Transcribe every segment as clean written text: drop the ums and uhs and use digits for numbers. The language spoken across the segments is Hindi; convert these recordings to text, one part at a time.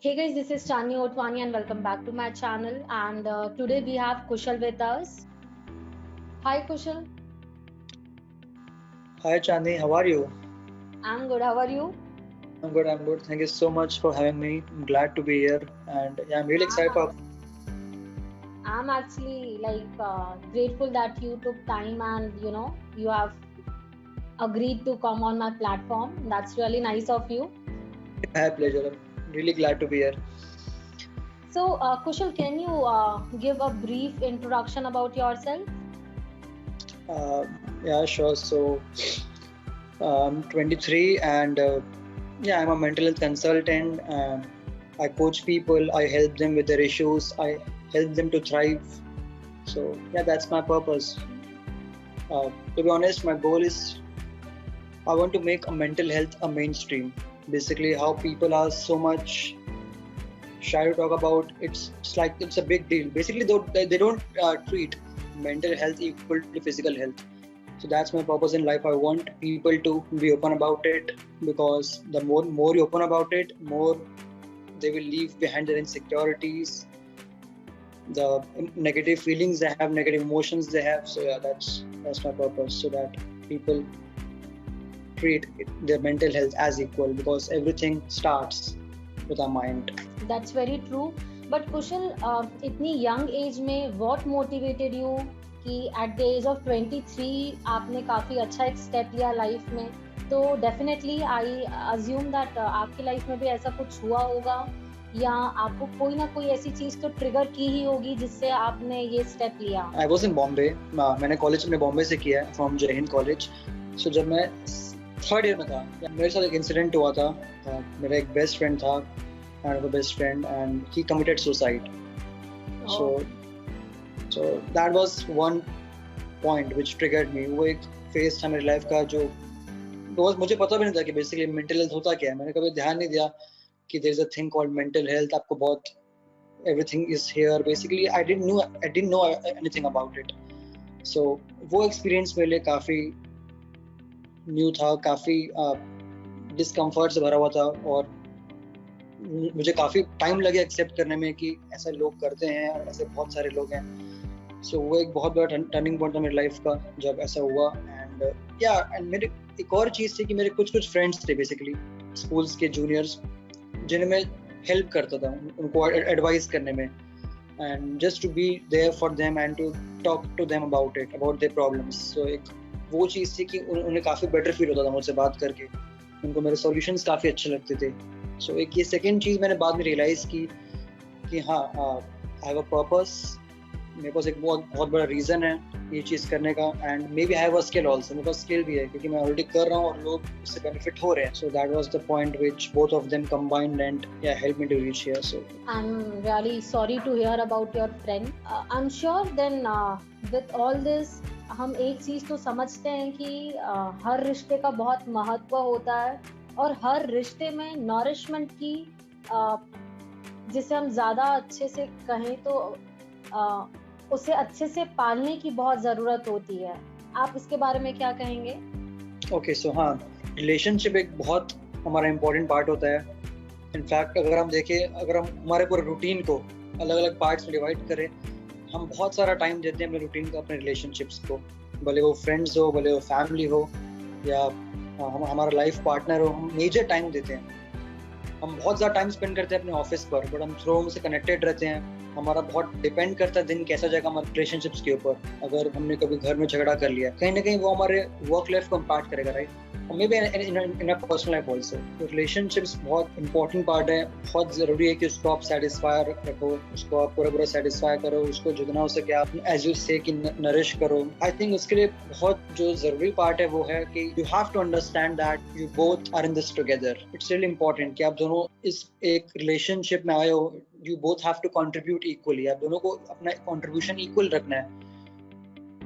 Hey guys, this is Chani Otwani and welcome back to my channel. And today we have Kushal with us. Hi Kushal, Hi Chandni, how are you? I'm good. How are you? I'm good. Thank you so much for having me. I'm glad to be here, and yeah, I'm really excited I'm, for. I'm actually grateful that you took time and you have agreed to come on my platform. That's really nice of you. My pleasure. I'm really glad to be here. So Kushal, can you give a brief introduction about yourself? Uh, yeah, sure. So I'm 23, and yeah, I'm a mental health consultant. I coach people. I help them with their issues. I help them to thrive. So yeah, that's my purpose. To be honest, my goal is I want to make a mental health a mainstream. Basically, how people are so much shy to talk about. It's like it's a big deal. Basically, they don't treat mental health equal to physical health. So that's my purpose in life. I want people to be open about it, because the more you open about it, more they will leave behind their insecurities, the negative feelings they have, negative emotions they have. So yeah, that's my purpose, so that people treat their mental health as equal, because everything starts with our mind. That's very true. But Kushal, इतनी young age में what motivated you कि at the age of 23 आपने काफ़ी अच्छा एक step लिया life में, तो definitely I assume that आपकी life में भी ऐसा कुछ हुआ होगा या आपको कोई ना कोई ऐसी चीज़ तो trigger की ही होगी जिससे आपने ये step लिया. I was in Bombay. मैंने कॉलेज अपने बॉम्बे से किया है, फ्रॉम जय हिंद कॉलेज। सो जब मैं थर्ड ईयर में था, मेरे साथ एक इंसिडेंट हुआ था। मेरा एक बेस्ट फ्रेंड था, best friend, and he committed suicide. So Oh, so that was one point which triggered मी। वो एक फेज था मेरी लाइफ का जो मुझे पता भी नहीं था कि बेसिकली मेंटल हेल्थ होता क्या है। मैंने कभी ध्यान नहीं दिया कि there is a thing called mental health. आपको बहुत everything is here. Basically, I didn't know anything about it. So वो एक्सपीरियंस मेरे लिए काफ़ी न्यू था, काफ़ी डिस्कम्फर्ट से भरा हुआ था, और मुझे काफ़ी टाइम लगे एक्सेप्ट करने में कि ऐसा लोग करते हैं और ऐसे बहुत सारे लोग हैं। सो वो एक बहुत बड़ा टर्निंग पॉइंट था मेरी लाइफ का जब ऐसा हुआ। एंड या एंड मेरे एक और चीज़ थी कि मेरे कुछ फ्रेंड्स थे, बेसिकली स्कूल्स के जूनियर्स, जिन्हें मैं हेल्प करता था उनको एडवाइस करने में, and just to be there for them and to talk to them about their problems. So एक वो चीज़ थी कि उन्हें काफ़ी बेटर फील होता था मुझसे बात करके, उनको मेरे सॉल्यूशंस काफ़ी अच्छे लगते थे। सो एक ये सेकंड चीज़ मैंने बाद में रियलाइज़ की कि हाँ, आई हैव अ पर्पस। मेरे पास एक बहुत बहुत बड़ा रीज़न है ये चीज़ करने का, and maybe I have a skill also. मेरे पास स्किल भी है क्योंकि मैं ऑलरेडी कर रहा हूँ और लोग उससे बेनिफिट हो रहे हैं। So that was the point which both of them combined and या help me to reach here. So I'm really sorry to hear about your friend. I'm sure then with all this हम एक चीज़ तो समझते हैं कि हर रिश्ते का बहुत महत्व होता है और हर रिश्ते में नॉरिशमेंट की uh, जिसे हम ज़्यादा अच्छे से कहें तो uh, उसे अच्छे से पालने की बहुत ज़रूरत होती है. आप इसके बारे में क्या कहेंगे? ओके, सो हाँ, रिलेशनशिप एक बहुत हमारा इम्पोर्टेंट पार्ट होता है। इनफैक्ट अगर हम देखें, अगर हम हमारे पूरे रूटीन को अलग अलग पार्ट्स में डिवाइड करें, हम बहुत सारा टाइम देते हैं अपने रूटीन को, अपने रिलेशनशिप्स को, भले वो फ्रेंड्स हो, भले वो फैमिली हो, या हम हमारा लाइफ पार्टनर हो। हम मेजर टाइम देते हैं। हम बहुत ज़्यादा टाइम स्पेंड करते हैं अपने ऑफिस पर, बट हम थ्रू से कनेक्टेड रहते हैं। हमारा बहुत डिपेंड करता है दिन कैसा जाएगा हमारे रिलेशनशिप्स के ऊपर। अगर हमने कभी घर में झगड़ा कर लिया, कहीं ना कहीं वो हमारे वर्क लाइफ को इम्पैक्ट करेगा, right? May be in personal life also. तो रिलेशनशिप्स बहुत इंपॉर्टेंट पार्ट है। बहुत ज़रूरी है कि उसको आप सेटिस्फाई रखो, उसको आप पूरा पूरा सेटिस्फाई करो, उसको जितना हो सके आप एज यू से कि नरिश करो। आई थिंक उसके लिए बहुत जो ज़रूरी पार्ट है वो है कि you have to understand that you both are in this together. It's really important कि आप दोनों इस एक रिलेशनशिप में आए हो। You both have to contribute equally. आप दोनों को अपना कंट्रीब्यूशन इक्वल रखना है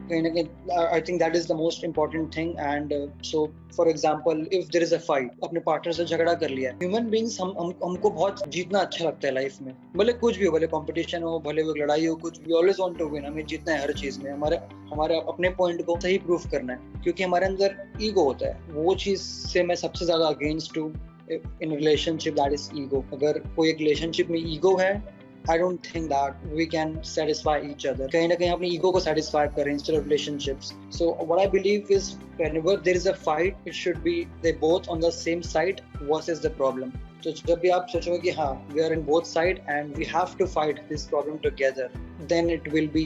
कहीं ना कहीं। I think that is the most important thing. And so for example, if there is a fight, अपने पार्टनर से झगड़ा कर लिया, ह्यूमन बींग्स हमको बहुत जीतना अच्छा लगता है लाइफ में। भले कुछ भी हो, भले कंपटीशन हो, भले वो लड़ाई हो, कुछ भी, ऑलवेज वांट टू विन। हमें जीतना है हर चीज में। हमारे हमारे अपने पॉइंट को सही प्रूफ करना है, क्योंकि हमारे अंदर ईगो होता है। वो चीज से मैं सबसे ज्यादा अगेंस्ट हूँ। in a relationship, that is ego. अगर कोई एक relationship में ego है, I don't think that we can satisfy each other. कहीं ना कहीं अपनी ego को satisfy करें instead of relationships. So what I believe is whenever there is a fight, it should be they both on the same side versus the problem. तो जब भी आप सोचोगे कि हाँ we are in both side and we have to fight this problem together, then it will be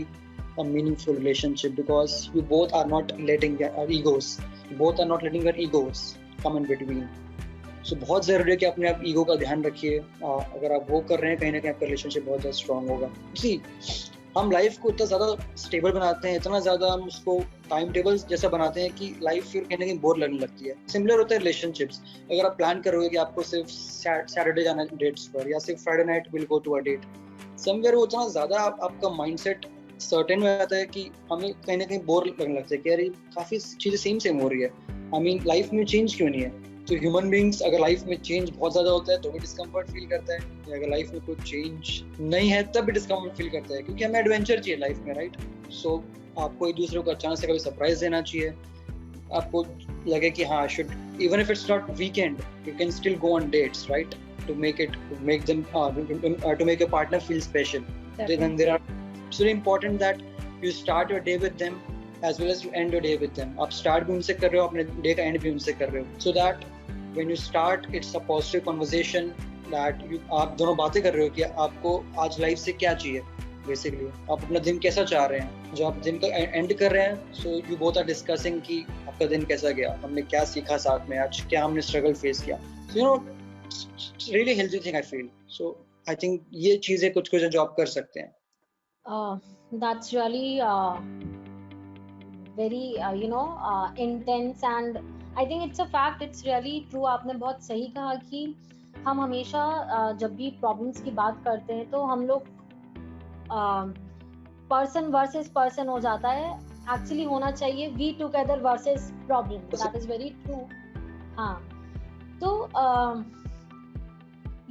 a meaningful relationship because you both are not letting your egos come in between. So बहुत ज़रूरी है कि अपने आप ईगो का ध्यान रखिए. अगर आप वो कर रहे हैं कहीं ना कहीं आपका रिलेशनशिप बहुत ज़्यादा स्ट्रांग होगा. सी हम लाइफ को इतना ज़्यादा स्टेबल बनाते हैं, इतना ज़्यादा हम उसको टाइम टेबल जैसा बनाते हैं कि लाइफ फिर कहीं ना कहीं बोर लगने लगती है. सिमिलर होता है रिलेशनशिप्स. अगर आप प्लान करोगे कि आपको सिर्फ सैटरडे जाना है डेट्स पर या सिर्फ Friday night will go to a date, somewhere वो इतना ज़्यादा आपका माइंडसेट सर्टेन हो जाता है कि हमें कहीं ना कहीं बोर लगने लगता है कि यार काफ़ी चीज़ें सेम हो रही है. आई मीन लाइफ में चेंज क्यों नहीं है? तो ह्यूमन बींग्स अगर लाइफ में चेंज बहुत ज्यादा होता है तो भी डिस्कम्फर्ट फील करता है, या अगर लाइफ में कोई चेंज नहीं है तब भी डिस्कम्फर्ट फील करता है, क्योंकि हमें एडवेंचर चाहिए लाइफ में, राइट? सो आपको एक दूसरे को अचानक से कभी सरप्राइज देना चाहिए. आपको लगे कि हाँ should even if it's not weekend you can still go on dates, right? To make your partner feel special. Then there are it's very important that you start your day with them as well as you end your day with them. आप स्टार्ट भी उनसे कर रहे हो, अपने डे का एंड भी उनसे कर रहे हो. So that when you start, it's a positive conversation that आप दोनों बातें कर रहे हो कि आपको आज लाइफ से क्या चाहिए. बेसिकली आप अपना दिन कैसा चाह रहे हैं. जो आप दिन का एंड कर रहे हैं, so you both are discussing कि आपका दिन कैसा गया, हमने क्या सीखा साथ में, आज क्या हमने स्ट्रगल फेस किया. So you know, it's really healthy thing I feel. So I think ये चीजें कुछ जो आप कर सकते हैं. That's really very intense and I think it's a fact, it's really true. आपने बहुत सही कहा कि हम हमेशा जब भी प्रॉब्लम्स की बात करते हैं तो हम लोग पर्सन वर्सेस पर्सन हो जाता है. एक्चुअली होना चाहिए we together versus problem. That is very true. हाँ, तो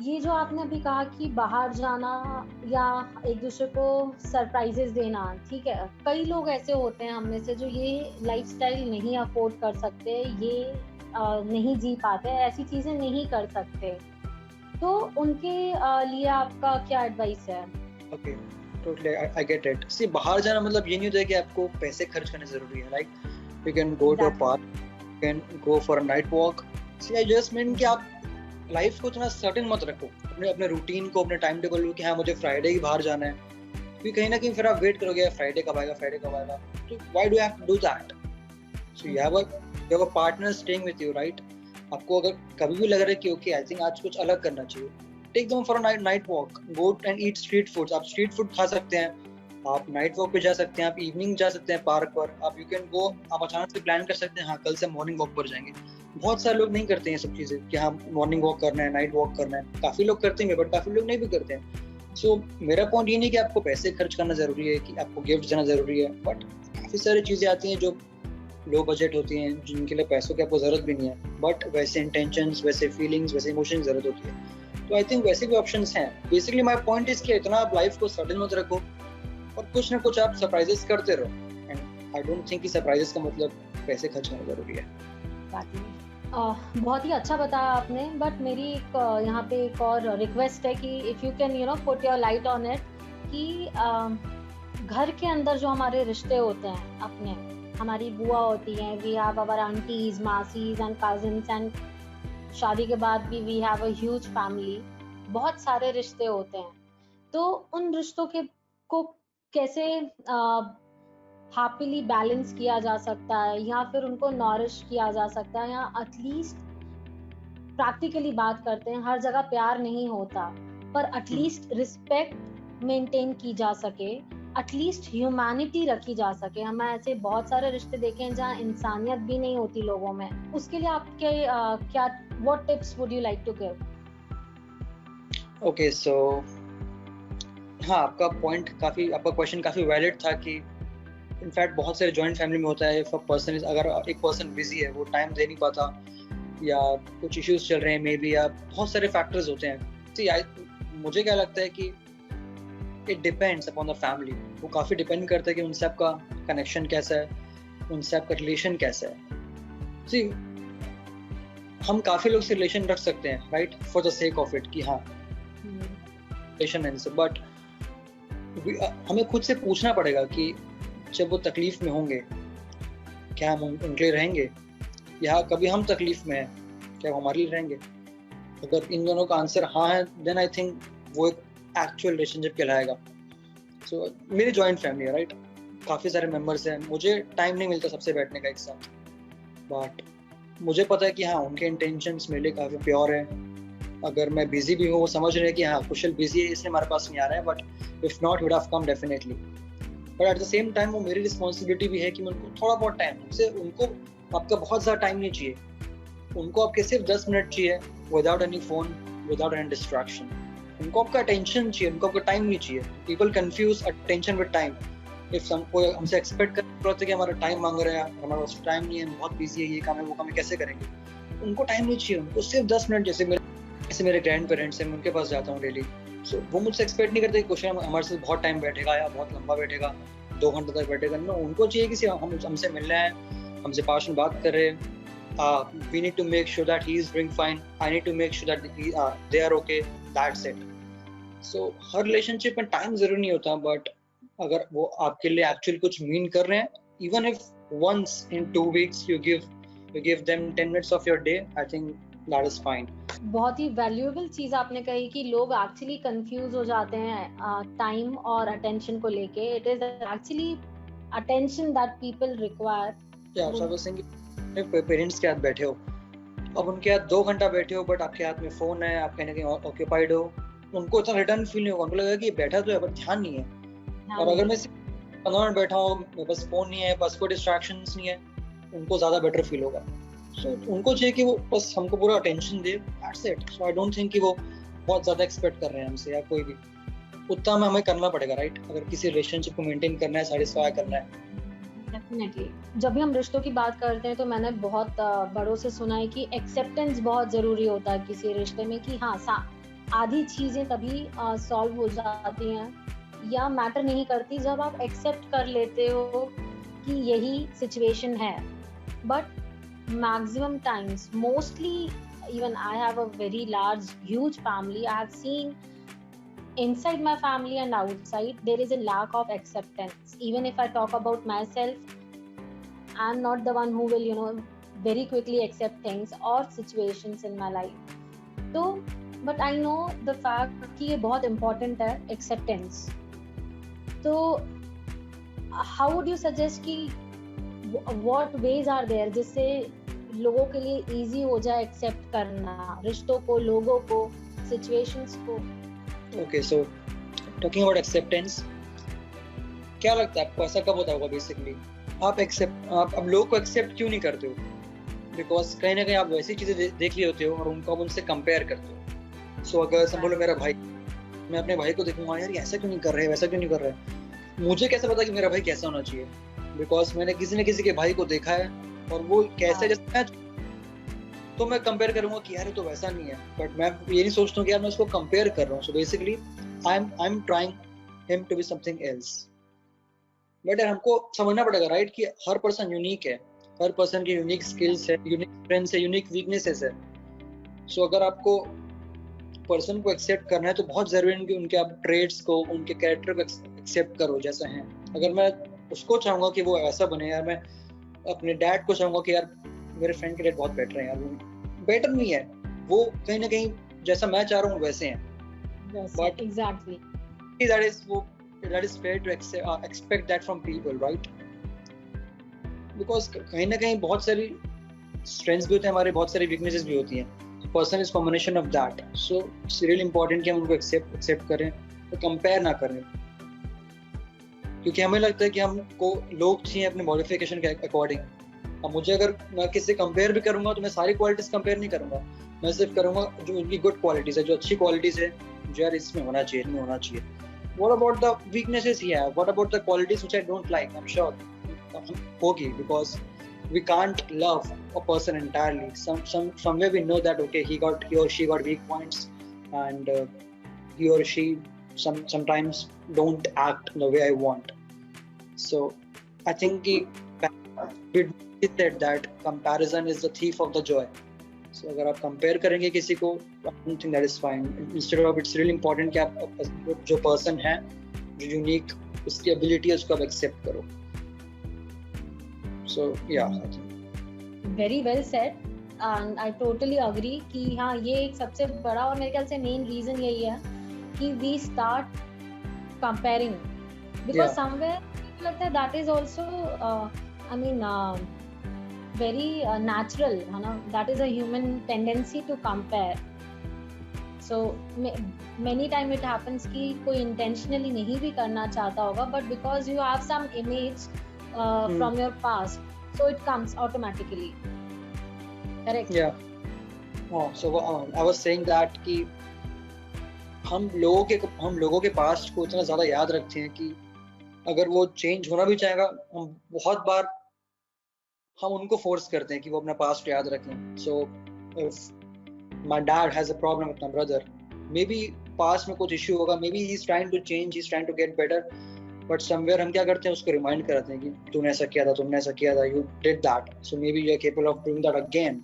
ये जो आपने अभी कहा कि बाहर जाना या एक दूसरे को सरप्राइजेस देना, ठीक है, कई लोग ऐसे होते हैं हम में से जो ये लाइफस्टाइल नहीं अफोर्ड कर सकते, ये नहीं जी पाते, ऐसी चीजें नहीं कर सकते, तो उनके लिए आपका क्या एडवाइस है? Okay, totally I get it. See बाहर जाना मतलब ये नहीं होता है कि आपको पैसे खर्च करने जरूरी है. Like you can go to a park, you can go for a night walk. See I just mean कि आप लाइफ को इतना सर्टेन मत रखो, अपने रूटीन को, अपने टाइम टेबल को कि हाँ मुझे फ्राइडे ही बाहर जाना है, क्योंकि कहीं ना कहीं फिर आप वेट करोगे फ्राइडे कब आएगा. तो why do you have to do that? So you have a partner staying with you, right? आपको अगर कभी भी लग रहा है कि ओके आई थिंक आज कुछ अलग करना चाहिए, take them for a night walk, go and eat street foods. आप स्ट्रीट फूड खा सकते हैं, आप नाइट वॉक पे जा सकते हैं, आप इवनिंग जा सकते हैं पार्क पर, आप यू कैन गो, आप अचानक से प्लान कर सकते हैं हाँ कल से मॉर्निंग वॉक पर जाएंगे. बहुत सारे लोग नहीं करते हैं सब चीजें कि हाँ मॉर्निंग वॉक करना है, नाइट वॉक करना है. काफी लोग करते हैं बट काफी लोग नहीं भी करते हैं. सो मेरा पॉइंट ये नहीं कि आपको पैसे खर्च करना जरूरी है, कि आपको गिफ्ट देना जरूरी है, बट काफी सारी चीजें आती हैं जो लो बजट होती हैं, जिनके लिए पैसों की आपको जरूरत भी नहीं है, बट वैसे इंटेंशंस, वैसे फीलिंग्स, वैसे इमोशंस जरूरत होती है. तो आई थिंक वैसे भी ऑप्शंस हैं. बेसिकली माय पॉइंट इज कि इतना आप लाइफ को सर्टेन मत रखो और कुछ ना कुछ आप सरप्राइजेस करते रहो. एंड आई डोंट थिंक कि सरप्राइजेस का मतलब पैसे खर्च करना जरूरी है. बहुत ही अच्छा बताया आपने, बट मेरी एक यहाँ पे एक और रिक्वेस्ट है कि if you can put your light on it, कि घर के अंदर जो हमारे रिश्ते होते हैं, अपने हमारी बुआ होती हैं, वी हैव आवर आंटीज, मासीज एंड कजिन्स, एंड शादी के बाद भी we have a huge family, बहुत सारे रिश्ते होते हैं. तो उन रिश्तों को कैसे हैप्पीली बैलेंस किया जा सकता है, या फिर उनको नॉरिश किया जा सकता है, या एटलीस्ट प्रैक्टिकली बात करते हैं, हर जगह प्यार नहीं होता, पर एटलीस्ट रिस्पेक्ट मेंटेन की जा सके, एटलीस्ट ह्यूमैनिटी रखी जा सके. हमें ऐसे बहुत सारे रिश्ते देखे हैं जहाँ इंसानियत भी नहीं होती लोगों में. उसके लिए आपके क्या what tips would you like to give? Okay, so हाँ, आपका क्वेश्चन काफी वैलिड था कि इनफैक्ट बहुत सारे जॉइंट फैमिली में होता है, अगर एक पर्सन बिजी है, वो टाइम दे नहीं पाता, या कुछ इश्यूज चल रहे हैं मे बी, या बहुत सारे फैक्टर्स होते हैं. मुझे क्या लगता है कि it depends upon the family. वो काफ़ी डिपेंड करता है कि उनसे आपका कनेक्शन कैसा है, उनसे आपका रिलेशन कैसा है. सी हम काफी लोग से रिलेशन रख सकते हैं, right, for the sake of it, कि हाँ रिलेशन है, बट हमें खुद से पूछना पड़ेगा कि जब वो तकलीफ में होंगे क्या हम उनके लिए रहेंगे, या कभी हम तकलीफ में हैं क्या वो हमारे लिए रहेंगे। अगर इन दोनों का आंसर हाँ है, देन आई थिंक वो एक एक्चुअल रिलेशनशिप कहलाएगा। सो मेरी जॉइंट फैमिली है, राइट, काफ़ी सारे मेंबर्स हैं, मुझे टाइम नहीं मिलता सबसे बैठने का एक साथ, बट मुझे पता है कि हाँ उनके इंटेंशंस मेरे लिए काफ़ी प्योर है। अगर मैं बिजी भी हूँ, वो समझ रहे हैं कि हाँ कुशल बिजी है इसलिए हमारे पास नहीं आ रहा है, but if not would have come definitely. But at the same time वो मेरी रिस्पॉन्सिबिलिटी भी है कि मैं उनको थोड़ा बहुत टाइम उनसे, उनको आपका बहुत ज़्यादा टाइम नहीं चाहिए, उनको आपके सिर्फ 10 मिनट चाहिए without any phone, without any distraction. उनको आपका अटेंशन चाहिए, उनको आपका टाइम नहीं चाहिए। People confuse attention with time. If कोई हमसे एक्सपेक्ट कर रहा है कि हमारा टाइम मांग रहा है, हमारे पास टाइम नहीं है, बहुत बिजी है, ये काम है वो काम है, कैसे करेंगे। उनको टाइम नहीं चाहिए, उनको सिर्फ 10 मिनट। जैसे मेरे ग्रैंड पेरेंट्स हैं, मैं उनके पास जाता हूँ डेली, सो वो मुझसे एक्सपेक्ट नहीं करते कि क्वेश्चन हमारे साथ बहुत टाइम बैठेगा या बहुत लंबा बैठेगा, 2 घंटे तक बैठेगा। नो, उनको चाहिए कि हम हमसे मिल रहे हैं, हमसे 5 मिनट बात कर रहे हैं। We need to make sure that he is doing fine. I need to make sure that they are okay. That's it. So her relationship में टाइम जरूरी नहीं होता, बट अगर वो आपके लिए एक्चुअली कुछ मीन कर रहे हैं, even if once in 2 weeks you give them 10 minutes of your day, I think that is fine. बहुत ही वैल्यूएबल चीज आपने कही कि लोग एक्चुअली कंफ्यूज हो जाते हैं टाइम और अटेंशन को लेके। It is actually attention that people require. Yeah, so I was saying, parents के हाथ बैठे हो, अब उनके हाथ 2 घंटा बैठे हो, बट आपके हाथ में फोन है, आप कहीं ना कहीं ऑक्यूपाइड हो, उनको इतना रिटर्न फील नहीं होगा, उनको लगेगा कि बैठा तो है पर ध्यान नहीं है। और अगर मैं 15 मिनट बैठा हूँ, मेरे पास फोन नहीं है, बस कोई डिस्ट्रैक्शंस नहीं है, उनको ज्यादा बेटर फील होगा। सो उनको चाहिए कि वो बस हमको पूरा attention they, that's it. So I don't think कि वो बहुत ज्यादा एक्सपेक्ट कर रहे हैं हमसे, या कोई भी। उतना में हमें करना पड़ेगा, राइट, अगर किसी रिलेशनशिप को मेंटेन करना है, सैटिस्फाई करना है। डेफिनेटली। जब भी हम रिश्तों की बात करते हैं तो मैंने बहुत बड़ों से सुना है कि एक्सेप्टेंस बहुत जरूरी होता है किसी रिश्ते में, कि हाँ आधी चीजें तभी सॉल्व हो जाती हैं या मैटर नहीं करती जब आप एक्सेप्ट कर लेते हो कि यही सिचुएशन है। But maximum times, mostly, even I have a very large huge family, I have seen inside my family and outside there is a lack of acceptance. Even if I talk about myself, I'm not the one who will very quickly accept things or situations in my life. So but I know the fact कि ये बहुत important है acceptance. So how would you suggest कि what ways are there जिससे लोगों के लिए easy हो जाए accept करना रिश्तों को, लोगों को, situations को? Okay, so talking about acceptance, क्या लगता है आपको ऐसा कब होता होगा बेसिकली आप अब लोगों को एक्सेप्ट क्यों नहीं करते हो? बिकॉज कहीं ना कहीं आप वैसी चीजें देख लिए होते हो और उनको आप उनसे कंपेयर करते हो। सो अगर सब बोलो मेरा भाई, मैं अपने भाई को देखूंगा, यार ये ऐसा क्यों नहीं कर रहे, वैसा क्यों नहीं कर रहे, मुझे कैसे पता कि मेरा भाई कैसा होना चाहिए? बिकॉज मैंने किसी न किसी के भाई को देखा है और वो कैसे, जैसे तो मैं कंपेयर करूंगा कि यार ये तो वैसा नहीं है, बट मैं ये नहीं सोचता हूँ कि यार मैं उसको कंपेयर कर रहा हूँ। So basically I am trying him to be something else. But यार हमको समझना पड़ेगा, राइट, कि हर पर्सन यूनिक है, हर पर्सन की यूनिक स्किल्स है, यूनिक स्ट्रेंथ्स है, यूनिक वीकनेसेस है। सो अगर आपको पर्सन को एक्सेप्ट करना है तो बहुत जरूरी है कि उनके आप ट्रेड्स को, उनके कैरेक्टर को एक्सेप्ट करो जैसा है। अगर मैं उसको चाहूंगा कि वो ऐसा बने, यार मैं अपने डैड को चाहूंगा कि यार मेरे फ्रेंड के डैड बहुत बेटर है, यार वो बेटर नहीं है, वो कहीं ना कहीं जैसा मैं चाह रहा हूँ वैसे हैं। But exactly that is fair to expect that from people, right? Because कहीं ना कहीं बहुत सारी strengths भी होते हैं हमारे, बहुत सारी weaknesses भी होती हैं। Person is combination of that. So it's really important कि हम उनको accept करें, तो compare ना करें, क्योंकि हमें लगता है कि हमको लोग चाहिए अपने modification के according। अब मुझे अगर मैं किसी से कंपेयर भी करूंगा तो मैं सारी क्वालिटीज कंपेयर नहीं करूंगा, मैं सिर्फ करूंगा जो उनकी गुड क्वालिटीज है, जो अच्छी क्वालिटीज है, जो यार इसमें होना चाहिए, इनमें होना चाहिए। What about the weaknesses he have? What about the qualities which I don't like? I'm sure होगी, because we can't love a person entirely. Somewhere we know that okay, he or she got weak points, and he or she sometimes don't act the way I want. So I think we said that comparison is the thief of the joy. So अगर आप कंपेयर करेंगे किसी को, I don't think that is fine. Instead of, it's really important कि आप जो पर्सन है, जो यूनिक उसकी एबिलिटी है, उसको आप एक्सेप्ट करो. So yeah, I think very well said and I totally agree कि हाँ ये एक सबसे बड़ा और मेरे ख्याल से मेन रीजन यही है कि we start comparing because somewhere लगता है that is also I mean very natural है ना, that is a human tendency to compare. So many time it happens कि कोई intentionally नहीं भी करना चाहता होगा but because you have some image from your past, so it comes automatically. Correct? Yeah. Oh, so I was saying that कि हम लोगों के पास्ट को इतना ज़्यादा याद रखते हैं कि अगर वो चेंज होना भी चाहेगा, हम बहुत बार हम उनको फोर्स करते हैं कि वो अपना पास्ट याद रखें. So if my dad has a problem with my brother, maybe past में कुछ इश्यू होगा, maybe he's trying to change, he's trying to get better, but somewhere हम क्या करते हैं, उसको रिमाइंड कराते हैं कि तूने ऐसा किया था, तुमने ऐसा किया था, you did that, so maybe you are capable of doing that again.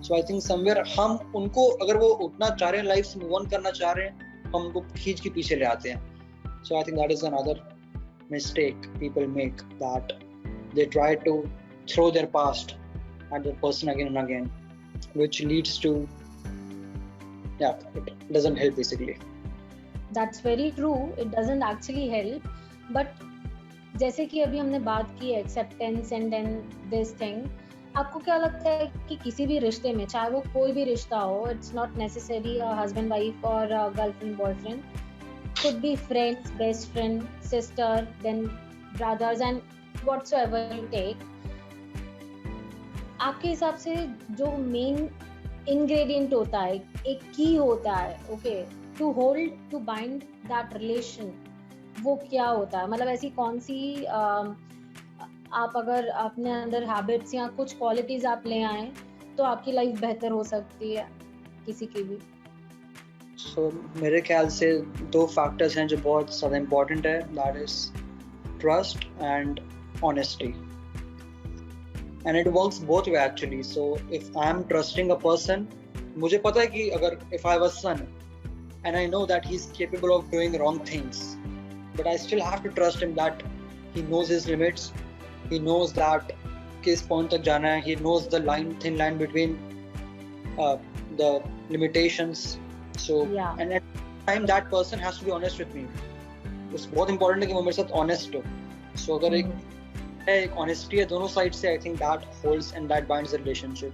So I think somewhere हम उनको, अगर वो उठना चाह रहे हैं, लाइफ से मूव ऑन करना चाह रहे हैं, हम उनको खींच के पीछे ले आते हैं. So I think that is another mistake people make, that they try to throw their past at the person again and again, which leads to, it doesn't help basically. That's very true, it doesn't actually help, but जैसे कि अभी हमने बात की acceptance and then this thing, आपको क्या लगता है कि किसी भी रिश्ते में, चाहे वो कोई भी रिश्ता हो, it's not necessary a husband wife or a girlfriend boyfriend, could be friends, best friend, sister, then brothers and whatsoever you take, आपके हिसाब से जो मेन इंग्रेडिएंट होता है, एक की होता है, okay, to hold, to bind that relation, वो क्या होता है? मतलब ऐसी कौन सी आप अगर अपने अंदर हैबिट्स या कुछ क्वालिटीज आप ले आए तो आपकी लाइफ बेहतर हो सकती है किसी की भी? So मेरे ख्याल से दो फैक्टर्स हैं जो बहुत ज़्यादा इम्पोर्टेंट है, that is trust and honesty. And it works both way actually. So if I am trusting a person, मुझे पता है कि अगर if I have a son and I know that he's capable of doing wrong things, but I still have to trust him that he knows his limits, he knows that किस point तक जाना है, he knows the thin line between the limitations. So and at the time that person has to be honest with me. उस बहुत important है कि वो मेरे साथ honest हो. So अगर एक honesty है दोनों साइड से, I think that holds and that binds the relationship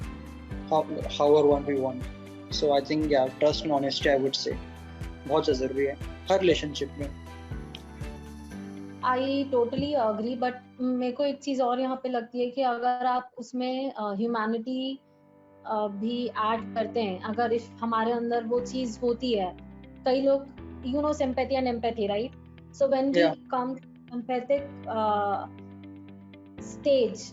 however one we want. So I think trust and honesty I would say बहुत ज़रूरी है हर relationship में. I totally agree, but मेरे को एक चीज और यहाँ पे लगती है कि अगर आप उसमें ह्यूमैनिटी भी ऐड करते हैं, अगर इफ हमारे अंदर वो चीज होती है, कई लोग sympathy and empathy, right? So when we come to empathic stage,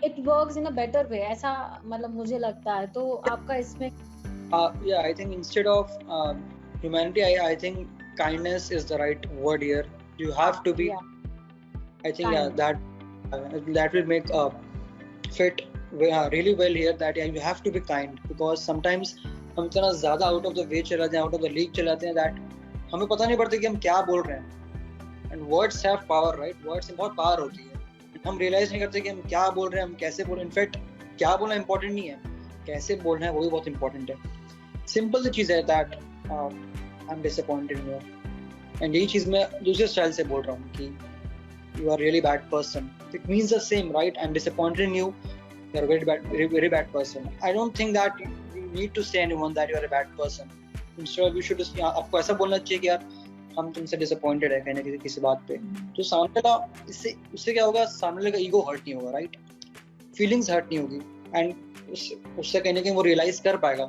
it works in a better way, ऐसा मतलब मुझे लगता है. तो आपका इसमें I think instead of humanity, I think kindness is the right word here. You have to be I think that will make fit really well here, that you have to be kind, because sometimes हम इतना ज़्यादा out of the way चले जाते हैं, out of the league चले जाते हैं, that हमें पता नहीं पड़ता कि हम क्या बोल रहे हैं. And words have power, right? Words में बहुत power होती है. हम रियलाइज नहीं करते कि हम क्या बोल रहे हैं, हम कैसे बोल रहे हैं. इनफैक्ट क्या बोलना इंपॉर्टेंट नहीं है, कैसे बोलना है वो भी बहुत इंपॉर्टेंट है. सिंपल सी चीज़ है that I am disappointed in you, and यही चीज़ मैं दूसरे स्टाइल से बोल रहा हूँ कि you are really bad person. It means the same, right? I am disappointed in you, you are very bad person. I don't think that you need to say anyone that you are a bad person. Instead you should, आपको ऐसा बोलना चाहिए कि यार हम तुमसे डिसअपॉइंटेड है कहीं ना किसी बात पे. तो सामने का इससे क्या होगा, सामने का ईगो हर्ट नहीं होगा, राइट? फीलिंग्स हर्ट नहीं होगी, एंड उससे कहीं ना कहीं वो रियलाइज कर पाएगा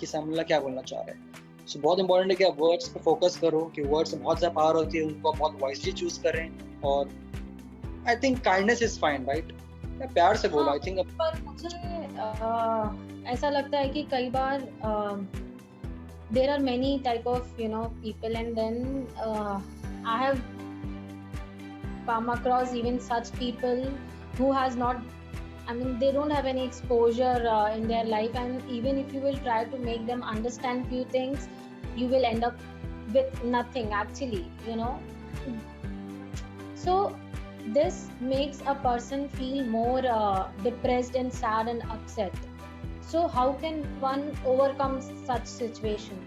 कि सामने वाला क्या बोलना चाह रहा है. सो बहुत इंपॉर्टेंट है कि आप वर्ड्स पे फोकस करो, कि वर्ड्स में बहुत ज़्यादा पावर होती है, उनको आप बहुत वाइजली चूज करें. और I think kindness is fine, right? प्यार से बोलो. आई थिंक पर मुझे ऐसा लगता है कि कई बार there are many type of people, and then I have come across even such people who has not, I mean, they don't have any exposure in their life, and even if you will try to make them understand few things, you will end up with nothing actually, you know. So this makes a person feel more depressed and sad and upset. So how can one overcome such situation?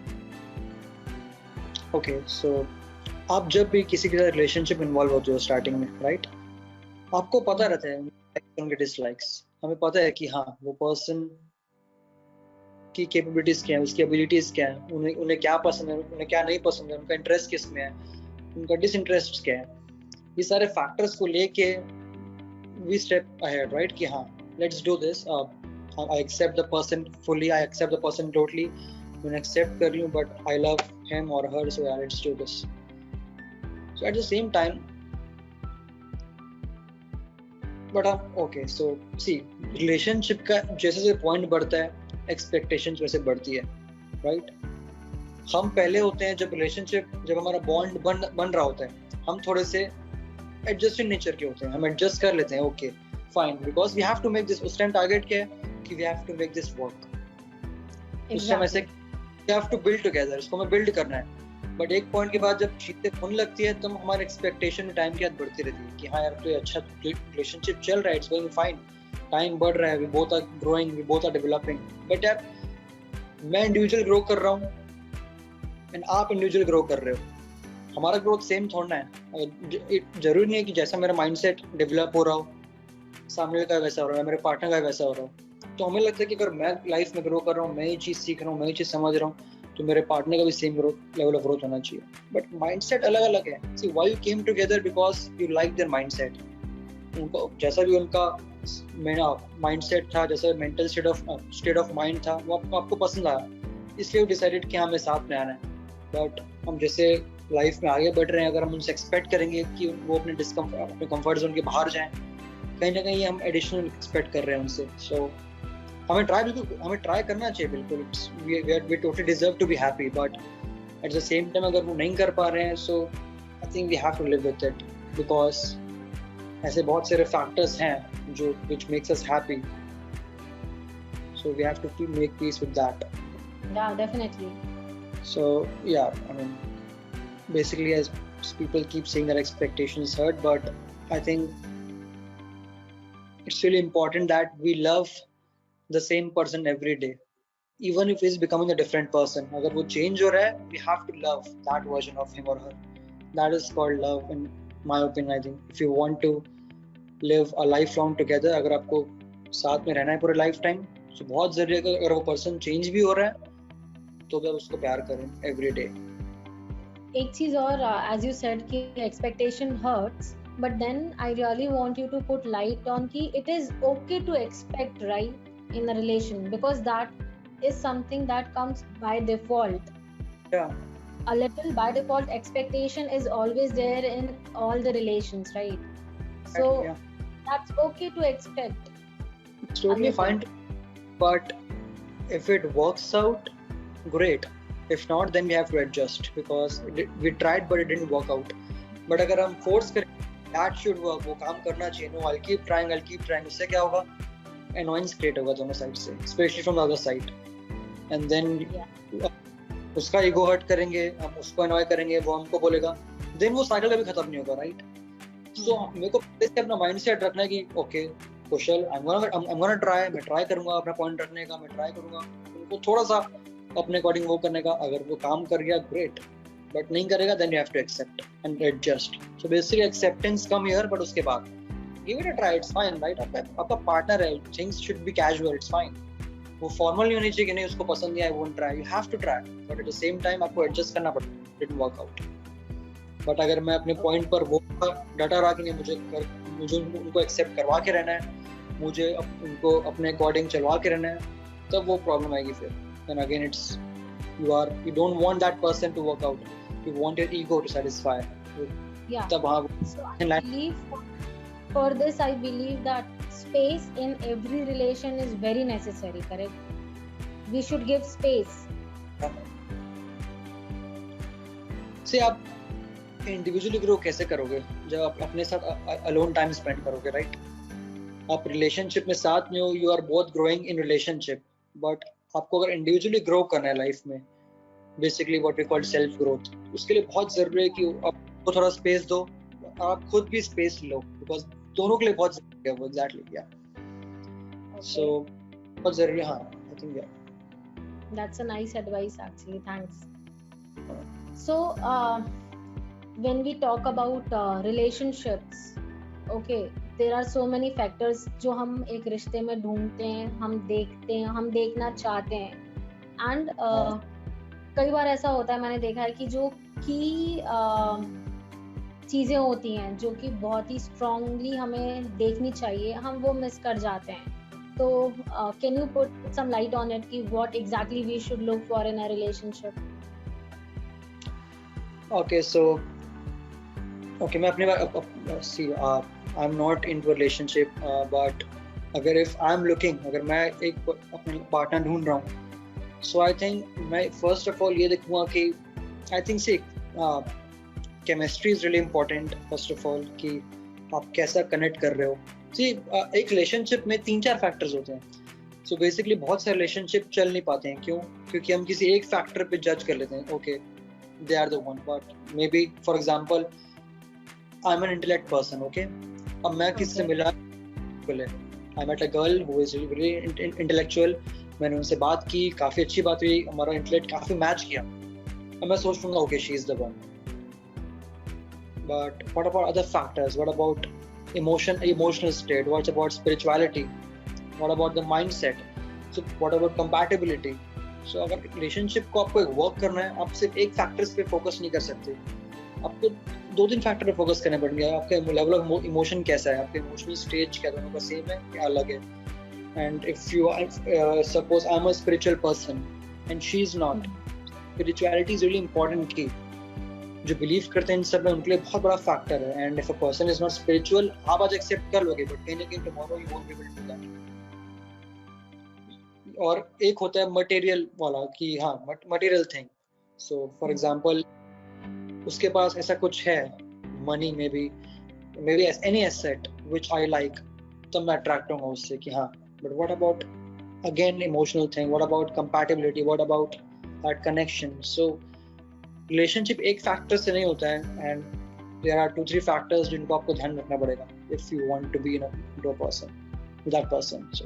Okay, so आप जब भी किसी के साथ रिलेशनशिप इन्वॉल्व होते हो स्टार्टिंग में, राइट, आपको पता रहता है उनके डिसलाइक्स, हमें पता है कि हाँ वो पर्सन की कैपेबिलिटीज क्या है, उसकी एबिलिटीज क्या है, उन्हें क्या पसंद है, उन्हें क्या नहीं पसंद है, उनका इंटरेस्ट किस में है, उनका डिसइंटरेस्ट क्या है, ये सारे फैक्टर्स को लेके वी स्टेप अहेड, राइट, कि हाँ let's do this, I accept the person fully, I accept the person totally, मैं एक्सेप्ट कर रही हूँ, बट आई लव हिम और हर, सो यार let's do this. So at the same time, but okay, so see relationship का जैसे जैसे पॉइंट बढ़ता है एक्सपेक्टेशंस वैसे बढ़ती है, राइट. हम पहले होते हैं जब रिलेशनशिप, जब हमारा बॉन्ड बन रहा होता है, हम थोड़े से एडजस्टिंग नेचर के होते हैं, हम एडजस्ट कर लेते हैं, okay fine, because we have to make this. उस टाइम टारगेट क्या है कि we have to make this work. उस टाइम ऐसे we have to build together, इसको हमें बिल्ड करना है. बट एक पॉइंट के बाद जब चीजें होने लगती है तो हमारी एक्सपेक्टेशन टाइम के साथ बढ़ती रहती है कि हाँ यार तो ये अच्छा रिलेशनशिप चल रहा है, इट्स गोइंग फाइन, टाइम बढ़ रहा है, we both are growing, we both are developing. But यार मैं इंडिविजुअल ग्रो कर रहा हूँ एंड आप इंडिविजुअल ग्रो कर रहे हो, हमारा ग्रोथ सेम थोड़ा है. जरूरी नहीं है कि जैसा मेरा माइंडसेट डेवलप हो रहा हो सामने का वैसा हो रहा है, मेरे पार्टनर का वैसा हो रहा हो. तो हमें लगता है कि अगर मैं लाइफ में ग्रो कर रहा हूँ, मैं ये चीज़ सीख रहा हूँ, मैं ये चीज़ समझ रहा हूँ, तो मेरे पार्टनर का भी same growth level of growth होना चाहिए. बट माइंडसेट अलग अलग है. See why you came together, because you like their mindset. उनको जैसा भी उनका मेरा माइंडसेट था, जैसा मेंटल स्टेट ऑफ माइंड था, वो आपको पसंद आया, इसलिए वो डिसाइडेड कि हमें साथ में आना है. बट हम जैसे लाइफ में आगे बढ़ रहे हैं, अगर हम उनसे एक्सपेक्ट करेंगे कि वो अपने कंफर्ट जोन के बाहर जाएं, कहीं ना कहीं हम एडिशनल एक्सपेक्ट कर रहे हैं उनसे. सो हमें ट्राई करना चाहिए बिल्कुल. We totally deserve to be happy, but at the same time अगर वो नहीं कर पा रहे हैं, so I think we have to live with it, because ऐसे बहुत सारे फैक्टर्स हैं जो which makes us happy, so we have to make peace with that. Yeah, definitely. So yeah, I mean, basically, as people keep saying that expectations hurt, but I think it's really important that we love the same person every day, even if he's becoming a different person. Agar wo change ho raha hai, we have to love that version of him or her. That is called love, in my opinion. I think if you want to live a lifelong together, अगर आपको साथ में रहना है पूरे लाइफ टाइम, तो बहुत जरूरी है कि अगर वो पर्सन चेंज भी हो रहा है तो भी आप उसको प्यार करें एवरी डे. एक चीज और, as you said कि expectation hurts, but then I really want you to put light on कि it is okay to expect, right, in a relation, because that is something that comes by default. Yeah. A little by default expectation is always there in all the relations, right? So Yeah. that's okay to expect. It's totally fine, but if it works out, great. If not, then we have to adjust, because we tried but it didn't work out. But अगर हम force करें, that should work, वो काम करना चाहिए. No, I'll keep trying. उससे क्या होगा? Annoyance create होगा दोनों साइड से, especially from the other side. And then उसका ego hurt करेंगे, हम उसको annoy करेंगे, वो हमको बोलेगा, then वो cycle कभी खत्म नहीं होगा, right? So मेरे को अपना माइंडसेट रखना है कि okay Kusal, I'm gonna try, मैं ट्राई करूंगा अपना पॉइंट रखने का, मैं ट्राई करूंगा उनको थोड़ा सा अपने अकॉर्डिंग वो करने का. अगर वो काम कर गया ग्रेट, बट नहीं करेगा then you have to accept and adjust. So basically acceptance come here, but उसके बाद give it a try, it's fine, right. आपका पार्टनर है, things should be casual, it's fine. वो फॉर्मल नहीं होनी चाहिए कि नहीं उसको पसंद नहीं आया, I won't try. You have to try, but at the same time आपको एडजस्ट करना पड़ता है. It didn't work out. But अगर मैं अपने पॉइंट पर वो डटा रहा कि नहीं, मुझे उनको एक्सेप्ट करवा के रहना है, मुझे उनको अपने अकॉर्डिंग चलवा के रहना है, तब वो प्रॉब्लम आएगी फिर. Then again it's you don't want that person to work out, you want your ego to satisfy. Yeah. तब हाँ. So I believe for this, I believe that space in every relation is very necessary, correct? We should give space. से आप इंडिविजुअली ग्रो कैसे करोगे जब आप अपने साथ अलोन टाइम स्पेंड करोगे, राइट? आप रिलेशनशिप में साथ में हो, you are both growing in relationship, but आपको अगर इंडिविजुअली ग्रो करना है लाइफ में, basically what we call self growth, उसके लिए बहुत जरूरी है कि आपको थोड़ा स्पेस दो, आप खुद भी स्पेस लो, बिकॉज दोनों के लिए बहुत जरूरी है वो। एग्जैक्टली, या सो बहुत जरूरी है। हाँ, आई थिंक या That's a nice advice actually. Thanks. So, when we talk about relationships, okay, there are so many factors जो हम एक रिश्ते में ढूंढते हैं, हम देखते हैं, हम देखना चाहते हैं, एंड कई बार ऐसा होता है, मैंने देखा है कि जो की चीजें होती हैं जो कि बहुत ही स्ट्रांगली हमें देखनी चाहिए, हम वो मिस कर जाते हैं। तो can you put some light on it कि what exactly we should look for in a relationship? Okay, so okay, मैं अपनी see I am not in relationship, but अगर इफ आई एम लुकिंग, अगर मैं एक अपने पार्टनर ढूंढ रहा हूँ, सो आई थिंक मैं फर्स्ट ऑफ ऑल ये देखूंगा कि I think see chemistry is really important. First of all कि आप कैसा कनेक्ट कर रहे हो। सी एक रिलेशनशिप में 3-4 फैक्टर्स होते हैं। सो बेसिकली बहुत सारे रिलेशनशिप चल नहीं पाते हैं। क्यों? क्योंकि हम किसी एक फैक्टर पे जज कर लेते हैं, okay they are the one, but maybe for example I am an intellect person, okay, अब मैं किससे मिला, I met a girl who is very intellectual, मैंने उनसे बात की, काफी अच्छी बात हुई, हमारा इंटेलेक्ट काफी मैच किया, अब मैं सोच लूंगा okay she is the one. But what about other factors? What about emotional state? What about spirituality? What about the mindset? So what about compatibility? So अगर relationship को आपको एक work करना है, आप सिर्फ एक factors पे focus नहीं कर सकते, आपको 2-3 factor पे focus करने पड़ेंगे। आपका level of emotion कैसा है, आपके emotional stage क्या, दोनों का same है क्या अलग है? And if you suppose I'm a spiritual person and she's not, spirituality is really important key। जो बिलीव करते हैं इन सब में, उनके लिए बहुत बड़ा फैक्टर है। And if a person is not spiritual, आप आज एक्सेप्ट कर लोगे, बट कहीं ना कहीं tomorrow you won't be able to do that. और एक होता है मटेरियल वाला कि हाँ material thing. So for example उसके पास ऐसा कुछ है, मनी में भी any asset which I like, तो मैं अट्रैक्ट होऊंगा उससे कि हाँ। But what about again emotional thing, what about compatibility, what about that connection? So relationship एक फैक्टर से नहीं होता है, एंड देयर आर 2-3 फैक्टर्स जिनको आपको ध्यान रखना पड़ेगा if you want to be in a person with that person. So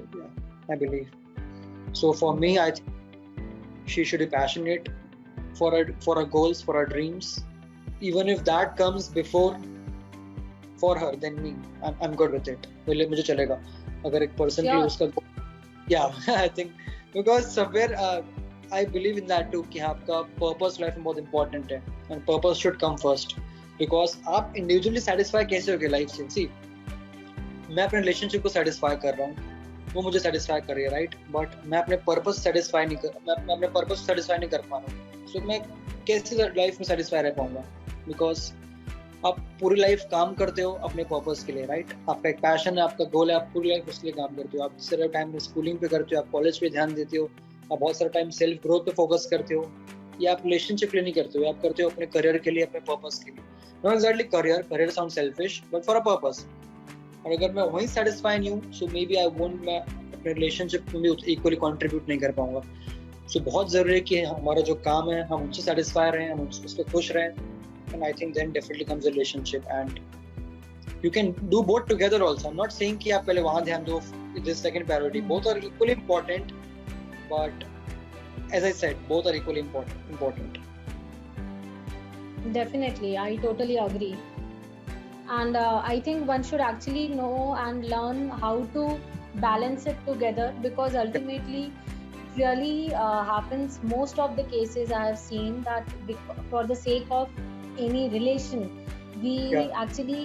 I believe, so for me I think she should be passionate for her goals, for her dreams, even if that comes before for her than me, I'm good with it। मुझे चलेगा अगर एक पर्सन की उसका I think, because somewhere I believe in that too कि आपका purpose life में बहुत important है, and purpose should come first, because आप individually satisfy कैसे होगे life से? See, मैं अपने relationship को satisfy कर रहा हूँ, वो मुझे satisfy कर रही है, right? But मैं अपने purpose satisfy नहीं कर पा रहा हूँ, so मैं कैसे life में satisfy रह पाऊंगा? Because आप पूरी लाइफ काम करते हो अपने पर्पस के लिए, राइट? आपका एक पैशन है, आपका गोल है, आप पूरी लाइफ उसके लिए काम करते हो। आप सिर्फ टाइम स्कूलिंग पे करते हो, आप कॉलेज पे ध्यान देते हो, आप बहुत सारा टाइम सेल्फ ग्रोथ पे फोकस करते हो, या आप रिलेशनशिप के लिए नहीं करते हो, आप करते हो अपने करियर के लिए, अपने पर्पस के लिए। Not exactly career sound selfish, but for a purpose. और अगर मैं वहीं सेटिस्फाई नहीं हूँ, सो मे बी मैं अपने रिलेशनशिप में भी इक्वली कॉन्ट्रीब्यूट नहीं कर पाऊंगा। सो बहुत जरूरी है कि हमारा जो काम है हम उनसे सेटिस्फाई रहें, हम उस पर खुश रहें, and I think then definitely comes a relationship, and you can do both together also। I'm not saying कि आप पहले वहाँ ध्यान दो, this second priority, both are equally important, but as I said, both are equally important। Definitely, I totally agree, and I think one should actually know and learn how to balance it together, because ultimately it really happens most of the cases I have seen that for the sake of any relation we actually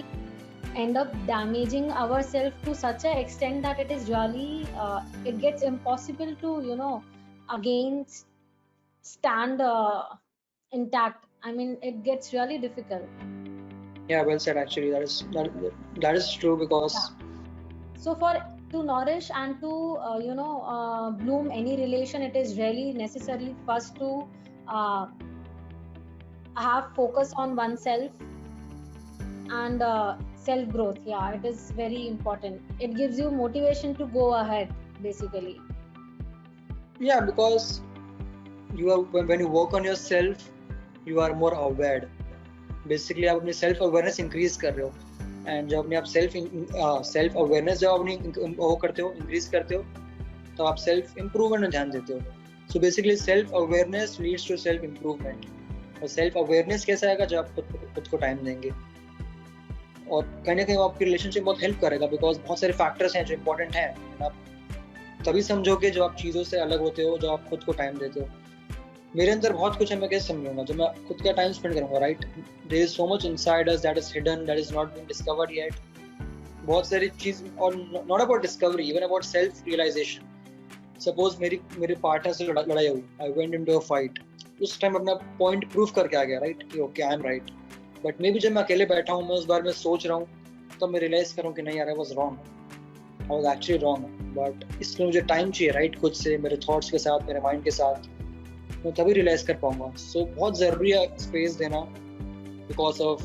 end up damaging ourselves to such an extent that it is really it gets impossible to again stand intact. I mean, it gets really difficult. Yeah, well said actually. That is true, because so for to nourish and to bloom any relation, it is really necessary first to have focus on oneself, and self growth. Yeah, it is very important. It gives you motivation to go ahead, basically. Yeah, because you are when you work on yourself, you are more aware. Basically आप अपनी सेल्फ अवेयरनेस इंक्रीज कर रहे हो, एंड जब अपने आप सेल्फ अवेयरनेस जब अपनी वो करते हो, इंक्रीज करते हो, तो आप सेल्फ इम्प्रूवमेंट में ध्यान देते हो. So basically self awareness leads to self improvement. और सेल्फ अवेयरनेस कैसा आएगा? जब आप खुद को टाइम देंगे, और कहीं ना कहीं आपकी रिलेशनशिप बहुत हेल्प करेगा, बिकॉज बहुत सारे फैक्टर्स हैं जो इंपॉर्टेंट हैं. आप तभी समझोगे जब आप चीज़ों से अलग होते हो, जब आप खुद को टाइम देते हो. मेरे अंदर बहुत कुछ है, मैं कैसे समझूंगा जब मैं खुद का टाइम स्पेंड करूंगा, right? There is so much inside us that is hidden, that is not been discovered yet. बहुत सारी चीज, और not about discovery, even about self realisation. Suppose मेरे पार्टनर से लड़ाई हुई, I went into a fight. उस टाइम अपना पॉइंट प्रूव करके आ गया, राइट, कि okay I am right. But maybe जब मैं अकेले बैठा हूँ, मैं उस बारे में सोच रहा हूँ, तब मैं रियलाइज करूँ कि नहीं यार, I was wrong, I was actually wrong. But इसलिए मुझे टाइम चाहिए, राइट, खुद से, मेरे थॉट्स के साथ, मेरे माइंड के साथ, मैं तभी रियलाइज कर पाऊंगा. सो बहुत जरूरी है स्पेस देना, because of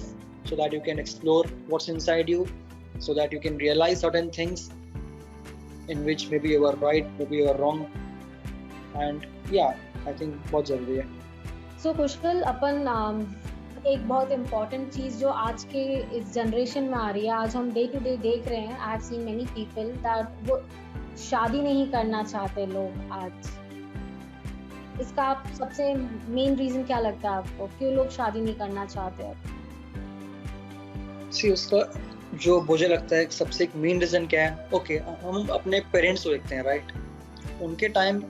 so that you can explore what's inside you, so that you can realise certain things in which maybe you are right, maybe you are wrong. And या आई थिंक बहुत जरूरी है. सो पुष्कल, अपन एक बहुत इम्पॉर्टेंट चीज़ जो आज के इस जनरेशन में आ रही है, आज हम डे टू डे देख रहे हैं, I have seen many people that वो शादी नहीं करना चाहते लोग आज. इसका आप सबसे मेन रीजन क्या लगता है आपको, क्यों लोग शादी नहीं करना चाहते अब? सी उसका जो मुझे लगता है सबसे एक मेन रीजन क्या है, ओके, हम अपने पेरेंट्स को देखते हैं, राइट? उनके time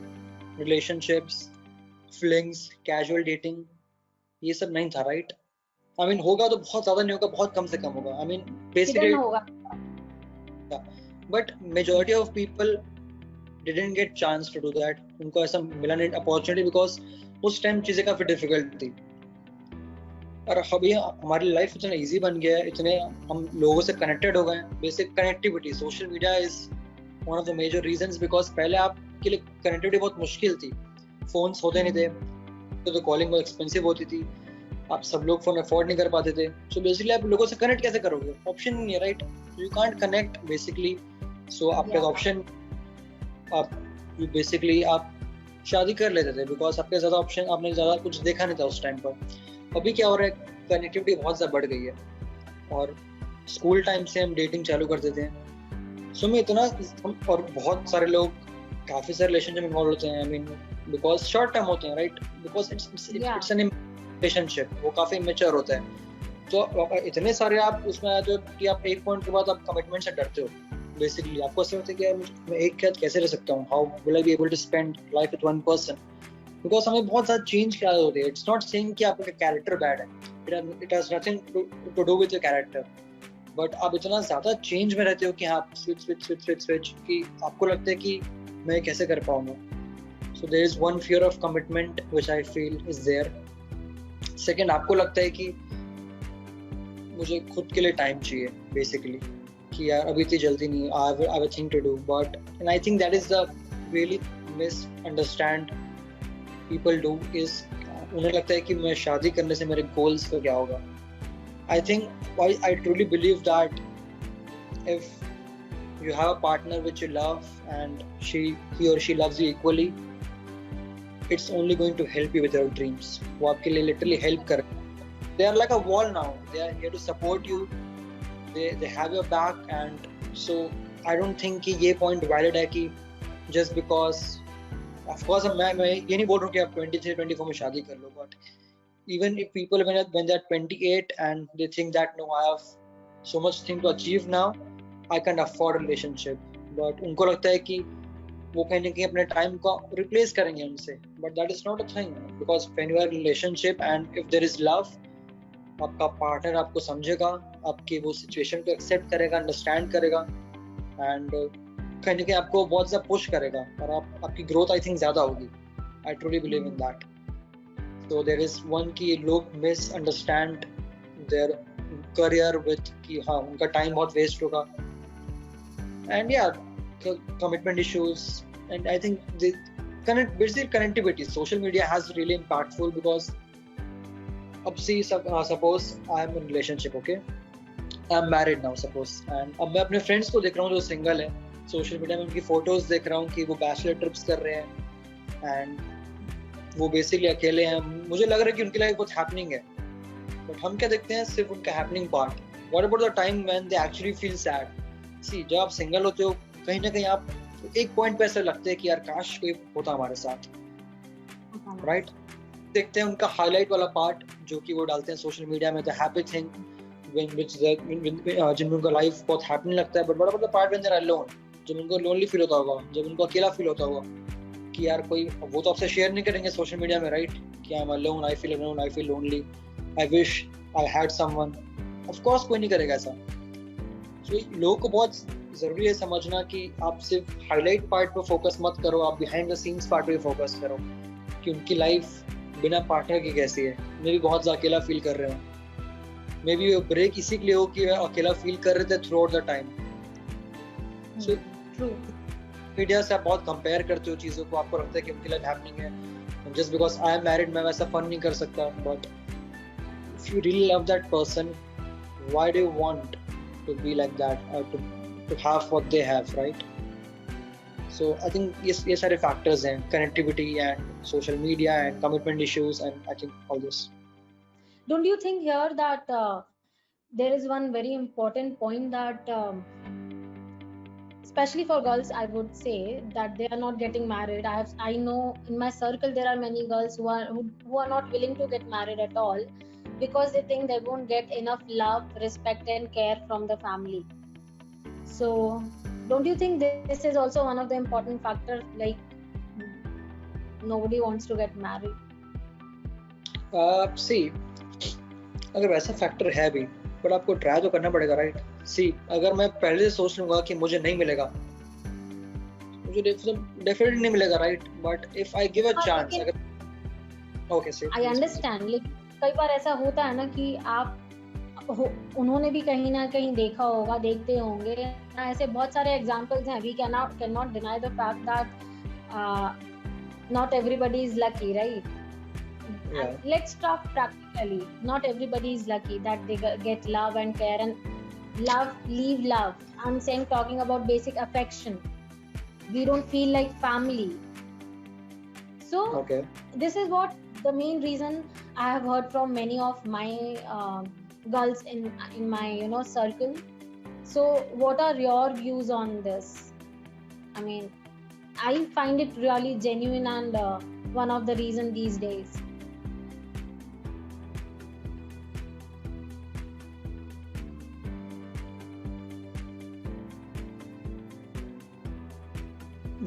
relationships, flings, casual dating, ये सब नहीं था, राइट? आई मीन होगा तो बहुत ज्यादा नहीं होगा, बहुत कम से कम होगा. आई मीन बेसिकली होगा, but majority of people didn't get chance to do that. उनको ऐसा मिला नहीं अपॉर्चुनिटी, बिकॉज उस टाइम चीजें काफी डिफिकल्ट थी. और अभी हमारी लाइफ इतना इजी बन गया है, इतने हम लोगों से कनेक्टेड हो गए हैं. Basic connectivity, social media is one of the major reasons, because पहले आपके लिए कनेक्टिविटी बहुत मुश्किल थी. फोन्स होते नहीं थे, तो कॉलिंग बहुत एक्सपेंसिव होती थी, आप सब लोग फोन अफोर्ड नहीं कर पाते थे. सो बेसिकली आप लोगों से कनेक्ट कैसे करोगे? ऑप्शन नहीं है, right? You can't connect basically. So आपके ऑप्शन, आप बेसिकली आप शादी कर लेते थे, बिकॉज आपके ज़्यादा ऑप्शन, आपने ज़्यादा कुछ देखा नहीं था उस टाइम पर. अभी क्या हो रहा है, कनेक्टिविटी बहुत ज़्यादा बढ़ गई है, और स्कूल टाइम से हम डेटिंग चालू कर देते हैं. सो मैं इतना, और बहुत सारे लोग काफ़ी सारे रिलेशनशिप में इन्वॉल्व होते हैं. I mean because short term होते हैं, right? Because it's an relationship, वो काफ़ी इमेच्योर होता है. तो इतने सारे आप उसमें आते हो कि आप एक पॉइंट के बाद आप कमिटमेंट से डरते हो. बेसिकली आपको ऐसा होता है कि यार मैं एक साथ कैसे रह सकता हूँ, how will I be able to spend life with one person, because हमें बहुत ज़्यादा चेंज क्या होती है. इट्स नॉट सेइंग कि आपका कैरेक्टर बैड है, it has nothing to do with your character, but आप इतना ज़्यादा चेंज में रहते हो कि हाँ स्विच कि आपको लगता है कि मैं कैसे कर पाऊंगा. So there is one fear of commitment which I feel is there. Second, आपको लगता है कि मुझे खुद के लिए टाइम चाहिए, बेसिकली कि यार अभी इतनी जल्दी नहीं, I have a thing to do. But and I think that is the really misunderstand people do, is उन्हें लगता है कि मैं शादी करने से मेरे गोल्स का क्या होगा. I think I truly believe that if you have a partner which you love and he or she loves you equally, it's only going to help you with your dreams. वो आपके लिए literally help कर, they are like a wall now, they are here to support you, they have your back. And so I don't think कि ये point valid है कि just because, of course मैं ये नहीं बोल रहा हूँ कि आप 23-24 में शादी कर लो, but even if people when they're 28 and they think that no, I have so much thing to achieve now, I can't afford a relationship, but उनको लगता है कि वो कहीं ना कहीं अपने टाइम को रिप्लेस करेंगे उनसे, but that is not a thing, because when you are in a relationship and if there is love, आपका पार्टनर आपको समझेगा, आपकी वो सिचुएशन को एक्सेप्ट करेगा, अंडरस्टैंड करेगा, एंड कहीं ना कहीं आपको बहुत ज़्यादा पुश करेगा, और आपकी ग्रोथ आई थिंक ज़्यादा होगी. I truly believe in that. So there is one कि लोग मिसअंडरस्टैंड देयर करियर विथ कि हाँ उनका टाइम बहुत वेस्ट होगा. And yeah, commitment issues, and I think the basically connectivity, social media has really impactful, because अब see suppose I am in relationship, okay, I am married now suppose, and अब मैं अपने फ्रेंड्स को देख रहा हूँ जो सिंगल है, सोशल मीडिया में उनकी फोटोज देख रहा हूँ कि वो बैचलर ट्रिप्स कर रहे हैं एंड वो बेसिकली अकेले हैं। मुझे लग रहा है कि उनकी लाइफ बहुत हैपनिंग है, बट हम क्या देखते हैं, सिर्फ उनका happening part. What about the time when they actually feel sad? See, जब आप सिंगल होते हो कहीं ना कहीं आप एक पॉइंट पे ऐसा लगता है कि यार काश कोई होता हमारे साथ, राइट? देखते हैं उनका हाईलाइट वाला पार्ट जो कि वो डालते हैं सोशल मीडिया में, द हैप्पी थिंग जिनमें उनका लाइफ बहुत हैपनिंग लगता है, but what about the part when they are alone, जब उनको लोनली फील होता होगा, जब उनको अकेला फील होता होगा कि यार कोई, वो तो आपसे शेयर नहीं करेंगे सोशल मीडिया में, राइट? कि I am alone, I feel lonely, I wish I had someone. Of course कोई नहीं करेगा ऐसा। सो लोगों को बहुत जरूरी है समझना कि आप सिर्फ हाईलाइट पार्ट पे फोकस मत करो, आप बिहाइंड द सीन्स पार्ट पे फोकस करो कि उनकी लाइफ बिना पार्टनर की कैसी है। मे भी बहुत अकेला फील कर रहे हो, मे बी ब्रेक इसी के लिए हो कि अकेला फील कर रहे थे through out the time. So media से आप बहुत कंपेयर करते हो चीज़ों को, आपको लगता है कि उनकी लाइफ हैपनिंग है, just because I am married मैं वैसा फन नहीं कर सकता। But if you really love that person, why do you want to be like that और to have what they have, right? So I think ये सारे factors हैं, connectivity and social media and commitment issues and I think all this. Don't you think here that there is one very important point that especially for girls, I would say that they are not getting married. I know in my circle there are many girls who are not willing to get married at all because they think they won't get enough love, respect and care from the family. So don't you think this is also one of the important factors, like nobody wants to get married? See, अगर वैसा फैक्टर है भी, बट आपको ट्राई तो करना पड़ेगा, राइट? सी, अगर मैं पहले से सोच लूंगा कि मुझे नहीं मिलेगा, मुझे डेफिनेटली नहीं मिलेगा, right? But if I give a chance, अगर ओके सी आई अंडरस्टैंड, लेकिन कई बार ऐसा होता है ना कि आप उन्होंने भी कहीं ना कहीं देखा होगा, देखते होंगे ना, ऐसे बहुत सारे एग्जांपल्स हैं। We can not deny the fact that not everybody is lucky, right? Let's talk practically. Not everybody is lucky that they get love and care and leave love. I'm saying, talking about basic affection. We don't feel like family. So this is what the main reason I have heard from many of my girls in my circle. So what are your views on this? I mean, I find it really genuine and one of the reason these days.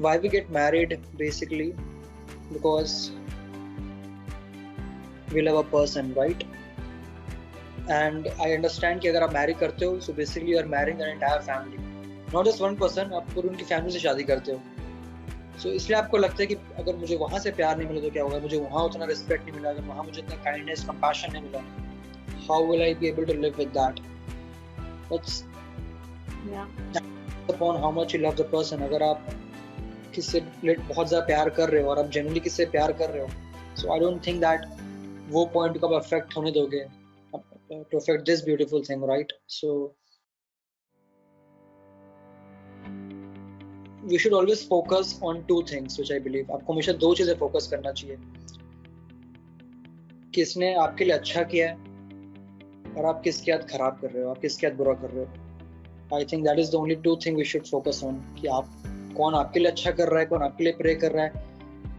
Why we get married, basically because we love a person, right? And I understand कि अगर आप मैरी करते हो, so basically you are marrying an entire family, not just one person, आप पूरी उनकी फैमिली से शादी करते हो। so इसलिए आपको लगता है कि अगर मुझे वहाँ से प्यार नहीं मिला तो क्या होगा, मुझे वहाँ उतना रिस्पेक्ट नहीं मिला, अगर वहाँ मुझे इतना काइंडनेस, कंपैशन नहीं मिला, how will I be able to live with that? That's upon how much you love the person. अगर आप किससे बहुत ज्यादा प्यार कर रहे हो और आप जेन्युइनली किससे प्यार कर रहे हो, so I don't think that वो पॉइंट को आप अफेक्ट होने दोगे to affect this beautiful thing, right? So we should always focus on two things which I believe. आपको हमेशा दो चीजें फोकस करना चाहिए, किसने आपके लिए अच्छा किया है और आप किसके साथ खराब कर रहे हो, आप किसके साथ बुरा कर रहे हो। I think that is the only two thing we should focus on, कि आप कौन आपके लिए अच्छा कर रहा है, कौन आपके लिए प्रे कर रहा है,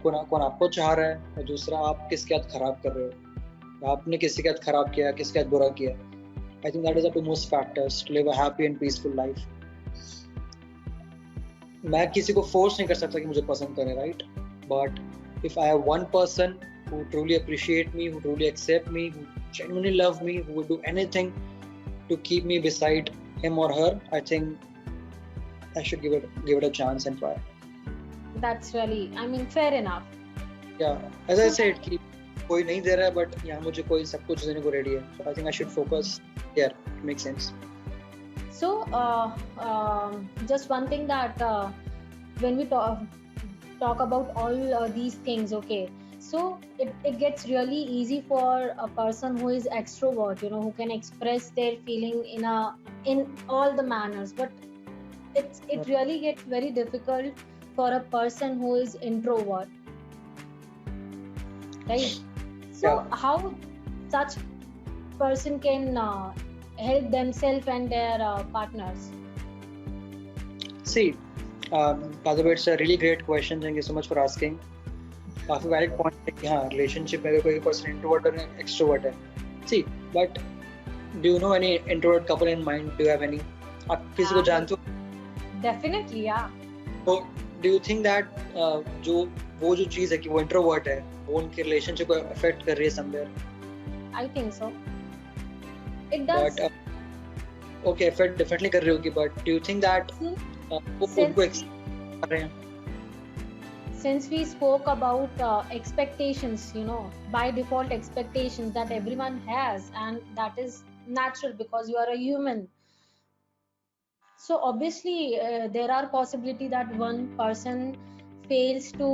कौन आपको चाह रहा है, और दूसरा आप किसके साथ खराब कर रहे हो, आपने किसके साथ खराब किया, किसके साथ बुरा किया। I think that is the two most factors to live a happy and peaceful life. मैं किसी को फोर्स नहीं कर सकता कि मुझे पसंद करे, right? But if I have one person who truly appreciate me, who truly accept me, who genuinely love me, who would do anything to keep me beside him or her, I think I should give it a chance and try. That's really, I mean, fair enough. Yeah, as I said, कि कोई नहीं दे रहा है, but यहाँ मुझे कोई सब कुछ देने को ready है. So I think I should focus here. It makes sense. So just one thing that when we talk about all these things, okay. So it gets really easy for a person who is extrovert, who can express their feeling in all the manners, but it really gets very difficult for a person who is introvert, right? So how such person can help themselves and their partners? See, by the way, it's a really great question. Thank you so much for asking. काफी वैलिड पॉइंट है कि हाँ रिलेशनशिप में अगर कोई पर्सन इंट्रोवर्ट और एक्सट्रोवर्ट है. See but do you know any introvert couple in mind? Do you have any? आप किसी को जानते हो? डेफिनेटली या. तो डू यू थिंक दैट वो जो चीज है कि वो इंट्रोवर्ट है वो उनके रिलेशनशिप को अफेक्ट कर रही है somewhere? I think so it does. But okay, affect definitely कर रही होगी, but do you think that वो उनको एक्सपेक्ट कर रहे हैं? Since we spoke about expectations, by default expectations that everyone has, and that is natural because you are a human. So obviously there are possibility that one person fails to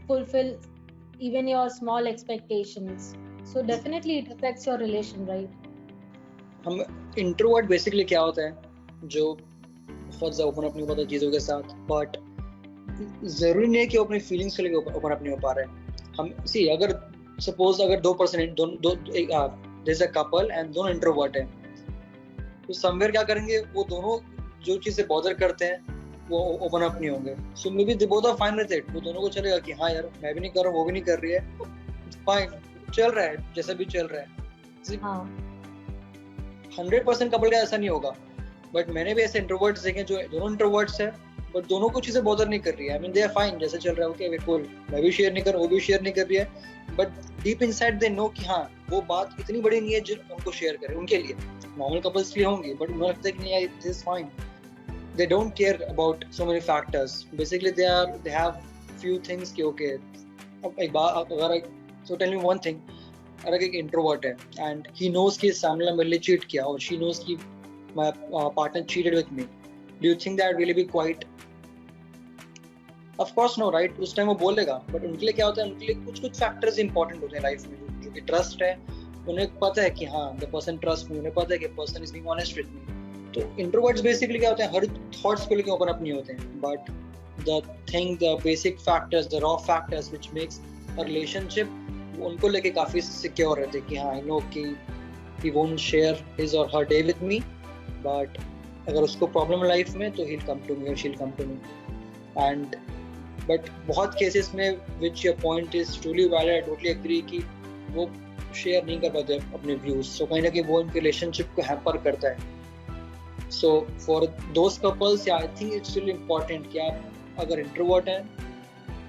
fulfill even your small expectations. So definitely it affects your relation, right? हम इंट्रोवर्ट बेसिकली क्या होता है जो बहुत ज्यादा ओपन अप नहीं होता चीजों के साथ, बट जरूरी नहीं है कि वो अपनी फीलिंग्स के लिए ओपन अप नहीं हो पा रहे हैं. हम सी अगर सपोज अगर दो पर्सन जैसे कपल एंड दोनों इंट्रोवर्ट है, तो समवेयर क्या करेंगे, वो दोनों जो चीजें बॉदर करते हैं वो ओपन अप नहीं होंगे. So maybe they both are fine with it. वो दोनों को चलेगा कि हाँ यार मैं भी नहीं कर रहा हूँ, वो भी नहीं कर रही है, फाइन चल रहा है जैसा भी चल रहा है. 100% कपल का ऐसा नहीं होगा, बट मैंने भी ऐसे इंट्रोवर्ट्स देखे जो दोनों इंट्रोवर्ट्स है बट दोनों को चीजें बॉदर नहीं कर रही है. I mean they are fine जैसे चल रहा है, ओके कूल, मैं भी शेयर नहीं कर रहा, वो भी शेयर नहीं कर रही है, but deep inside they know कि हाँ वो बात इतनी बड़ी नहीं है जो उनको शेयर करे. उनके लिए नॉर्मल कपल्स लिए होंगे, बट उन्हें लगता है कि नहीं this is fine. They don't care about so many factors. Basically they have few things कि ओके अब एक बात अगर so tell me one thing, अगर एक इंट्रोवर्ट है एंड ही नोज कि सामने वाला मेरे लिए चीट किया और शी नोज कि my partner cheated with me, do you think that really be quite? Of course no, right? उस टाइम वो बोलेगा, बट उनके लिए क्या होता है, उनके लिए कुछ फैक्टर्स इंपॉर्टेंट होते हैं लाइफ में, जो कि ट्रस्ट है. उन्हें पता है कि हाँ द पर्सन ट्रस्ट मी, उन्हें पता है कि person is being honest with me. तो इंट्रोवर्ट्स बेसिकली क्या होते हैं, हर थॉट्स को लेकर ओपन अप नहीं होते हैं, but the basic factors, the raw factors which makes a relationship, उनको लेके काफी सिक्योर रहते हैं कि हाँ आई नो कि he won't share his or her day with me, but अगर उसको प्रॉब्लम लाइफ में तो he'll come to me or she'll come to me. And but बहुत केसेस में which your point is truly valid, I totally agree कि वो शेयर नहीं कर पाते अपने व्यूज, सो कहीं ना कहीं वो उनके रिलेशनशिप को हैम्पर करता है. So for those couples I think it's really important कि आप अगर इंट्रोवर्ट हैं,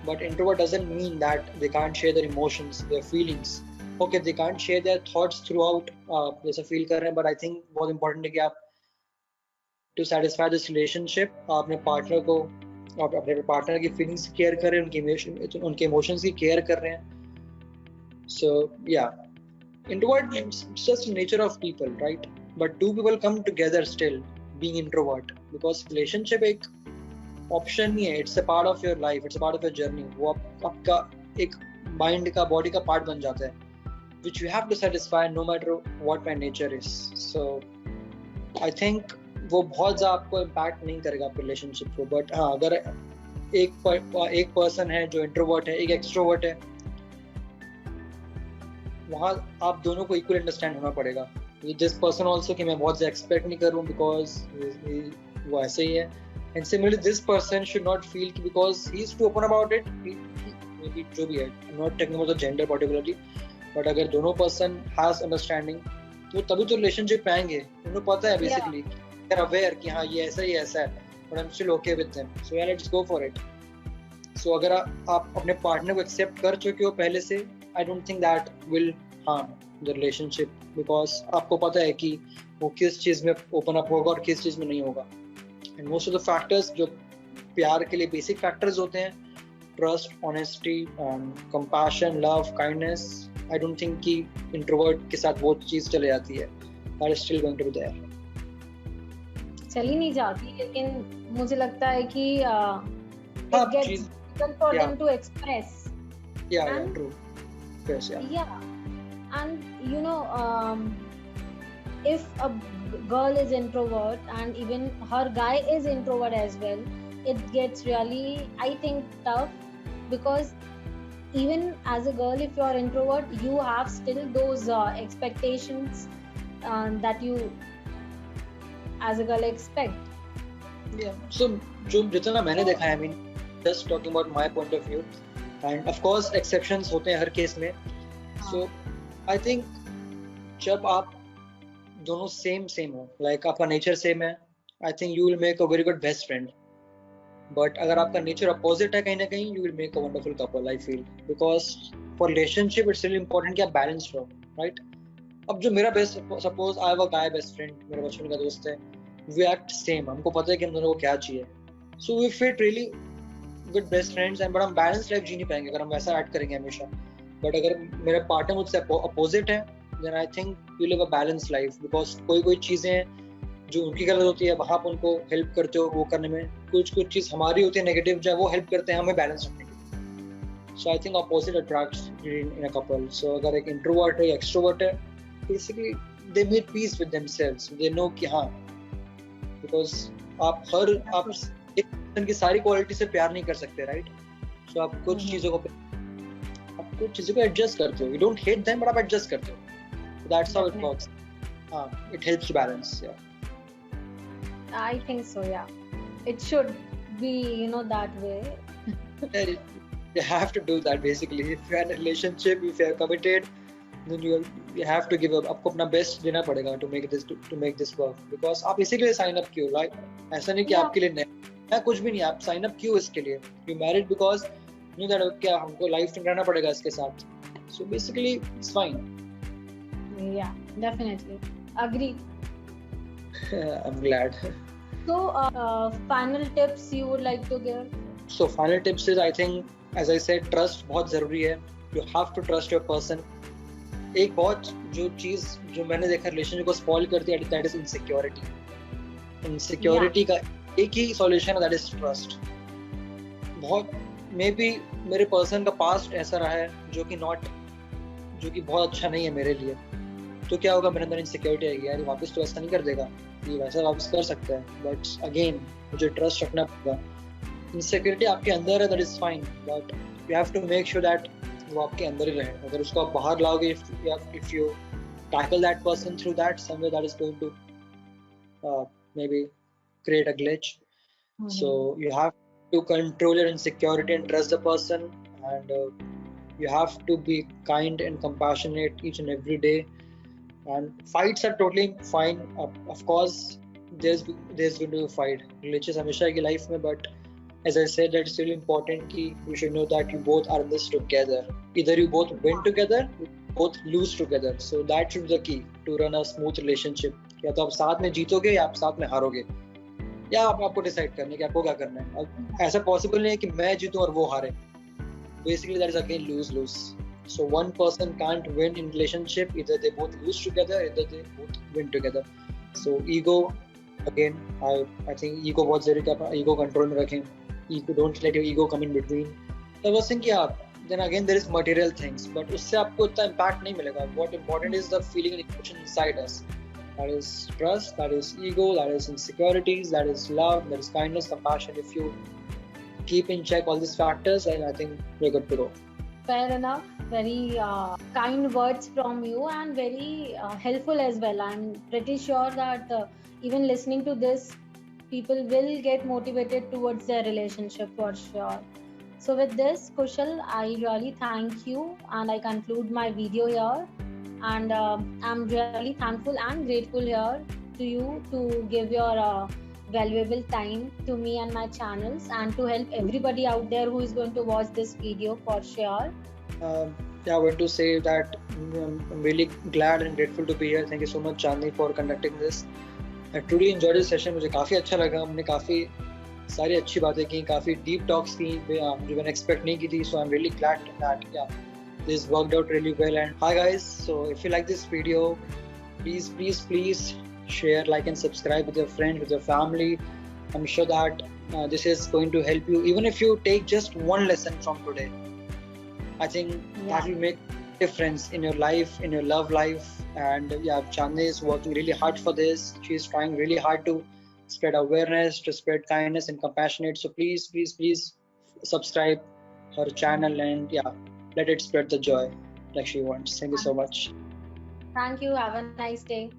but introvert doesn't mean that they can't share their emotions, their feelings. Okay they can't share their thoughts through out जैसा फील कर रहे हैं, बट आई थिंक बहुत इंपॉर्टेंट है कि आप टू सेटिस्फाई दिस रिलेशनशिप अपने पार्टनर को, आप अपने पार्टनर की फीलिंग्स केयर कर रहे हैं, उनके इमोशंस की केयर कर रहे हैं. सो या introvert is just the nature of people, right? But two people come together still being introvert, because relationship एक option नहीं है, it's a part of your life, it's a part of your journey. वो आपका एक mind का body का part बन जाता है, which you have to satisfy no matter what my nature is. So I think वो बहुत ज़्यादा आपको impact नहीं करेगा आपके relationship को. But हाँ अगर एक person है जो introvert है, एक extrovert है, वहाँ आप दोनों को इक्वल अंडरस्टैंड होना पड़ेगा. दिस पर्सन ऑल्सो कि मैं बहुत ज़्यादा एक्सपेक्ट नहीं करूँ बिकॉज वो ऐसे ही है, and similarly this person should not feel कि because he is too open about it, maybe जो भी है, I am not talking about the gender particularly, but अगर दोनों पर्सन हैज अंडरस्टैंडिंग तो तभी तो रिलेशनशिप में आएंगे. उन्हें पता है बेसिकली, दे आर अवेयर कि हाँ ये ऐसा ही ऐसा है, but I am still okay with them, so yeah let's go for it. So अगर आप अपने पार्टनर को एक्सेप्ट कर चुके हो पहले से, I don't think that will harm the relationship, because आपको पता है कि वो किस चीज़ में open up होगा और किस चीज़ में नहीं होगा. And most of the factors जो प्यार के लिए basic factors होते हैं, trust, honesty, compassion, love, kindness, I don't think कि introvert के साथ वो चीज़ चले जाती है. That is still going to be there. चली नहीं जाती, लेकिन मुझे लगता है कि even for Yeah. them to express. Yeah, And true. Yes, yeah. yeah, and if a girl is introvert and even her guy is introvert as well, it gets really, I think, tough, because even as a girl, if you are introvert, you have still those expectations that you as a girl expect. Yeah. So जो जितना मैंने देखा है, I mean, just talking about my point of view, and of course exceptions होते हैं हर केस में. So I think जब आप दोनों सेम हो, like आपका नेचर सेम है, I think you will make a very good best friend. But अगर आपका नेचर अपोजिट है कहीं ना कहीं, you will make a wonderful couple, I feel. Because for relationship it's really important कि आप balanced रहो, right? अब जो मेरा best, suppose I have a guy best friend, मेरे बचपन का दोस्त है, वी एक्ट सेम, हमको पता है कि हम दोनों को क्या चाहिए, so we fit really good best friends and, but हम बैलेंस लाइफ जी नहीं पाएंगे अगर हम वैसा एक्ट करेंगे हमेशा. बट अगर मेरा पार्टनर मुझसे अपोजिट है, then I think you live a balance life, because कोई चीजें जो उनकी गलत होती है वहां आप उनको हेल्प करते हो वो करने में, कुछ चीज हमारी होती है नेगेटिव, जब वो हेल्प करते हैं हमें बैलेंस रखने के. So I think opposite attracts in a couple. So अगर एक इंट्रोवर्ट है या एक्सट्रोवर्ट है, basically they made peace with themselves, they know कि हाँ, because आप एक person की सारी क्वालिटी से प्यार नहीं कर सकते, right? So आप कुछ चीजों को एडजस्ट करते हो, you don't hate them but आप एडजस्ट करते हो, so that's how it works. It helps to balance. Yeah, I think so. Yeah, it should be that way. you have to do that basically. If you're in a relationship, if you're committed, then you have to give up. आपको अपना बेस्ट देना पड़ेगा to make this work, because आप इसी के लिए साइन अप किए हो, right? ऐसा नहीं कि आपके लिए नहीं, कुछ भी नहीं, आप साइन अप क्यों इसके लिए, you married because you know that क्या हमको लाइफ में रहना पड़ेगा इसके साथ. So basically it's fine. Yeah, definitely agree. I'm glad. So final tips you would like to give? So final tips is, I think, as I said, trust बहुत जरूरी है. You have to trust your person. एक बहुत जो चीज जो मैंने देखा रिलेशनशिप को स्पॉइल करती है, दैट इज इनसिक्योरिटी. इनसिक्योरिटी का एक ही सॉल्यूशन है, दैट इज ट्रस्ट. बहुत मे बी मेरे पर्सन का पास्ट ऐसा रहा है जो कि बहुत अच्छा नहीं है मेरे लिए, तो क्या होगा, मेरे अंदर इनसिक्योरिटी आएगी, यार वापस तो ऐसा नहीं कर देगा, ये वैसा वापस कर सकता है, बट अगेन मुझे ट्रस्ट रखना पड़ेगा. इनसिक्योरिटी आपके अंदर है, that is fine, but you have to make sure that वो आपके अंदर ही रहे. अगर उसको आप बाहर लाओगे, if you tackle that person through that, somewhere that is going to maybe create a glitch. So you have to control your insecurity and trust the person, and you have to be kind and compassionate each and every day. And fights are totally fine. Of course there's going to be a fight, glitches हमेशा की life में, but as I said, that it's really important कि you should know that you both are in this together. Either you both win together, both lose together. So that should be the key to run a smooth relationship. या तो आप साथ में जीतोगे या आप साथ में हारोगे, या आपको डिसाइड करना है कि आपको क्या करना है. अब ऐसा पॉसिबल नहीं है कि मैं जीतूं और वो हारे. Basically that is again lose. So one person can't win in relationship. Either they both lose together, either they both win together. So ego, again, I think ego बहुत जरूरी है, ego कंट्रोल में रखें. Don't let your ego come in between. The first thing, then again there is material things, but उससे आपको इतना impact नहीं मिलेगा. What important is the feeling and emotion inside us. That is trust, that is ego, that is insecurities, that is love, that is kindness, compassion. If you keep in check all these factors, then I think we're good to go. Fair enough. Very kind words from you, and very helpful as well. I'm pretty sure that even listening to this, people will get motivated towards their relationship for sure. So with this, Kushal, I really thank you, and I conclude my video here. And I'm really thankful and grateful here to you to give your valuable time to me and my channels, and to help everybody out there who is going to watch this video for sure. I want to say that I'm really glad and grateful to be here. Thank you so much, Chandni, for conducting this. I truly enjoyed this session. मुझे काफ़ी अच्छा लगा. हमने काफ़ी सारी अच्छी बातें की, काफ़ी deep talks की जो मैंने expect नहीं की थी. So I'm really glad that this worked out really well. And hi guys, so if you like this video, please share, like and subscribe with your friends, with your family. I'm sure that this is going to help you. Even if you take just one lesson from today, I think that will make difference in your life, in your love life. And yeah, Chandni is working really hard for this. She's trying really hard to spread awareness, to spread kindness and compassionate. So please subscribe her channel and yeah, let it spread the joy like she wants. Thank you so much. Thank you. Have a nice day.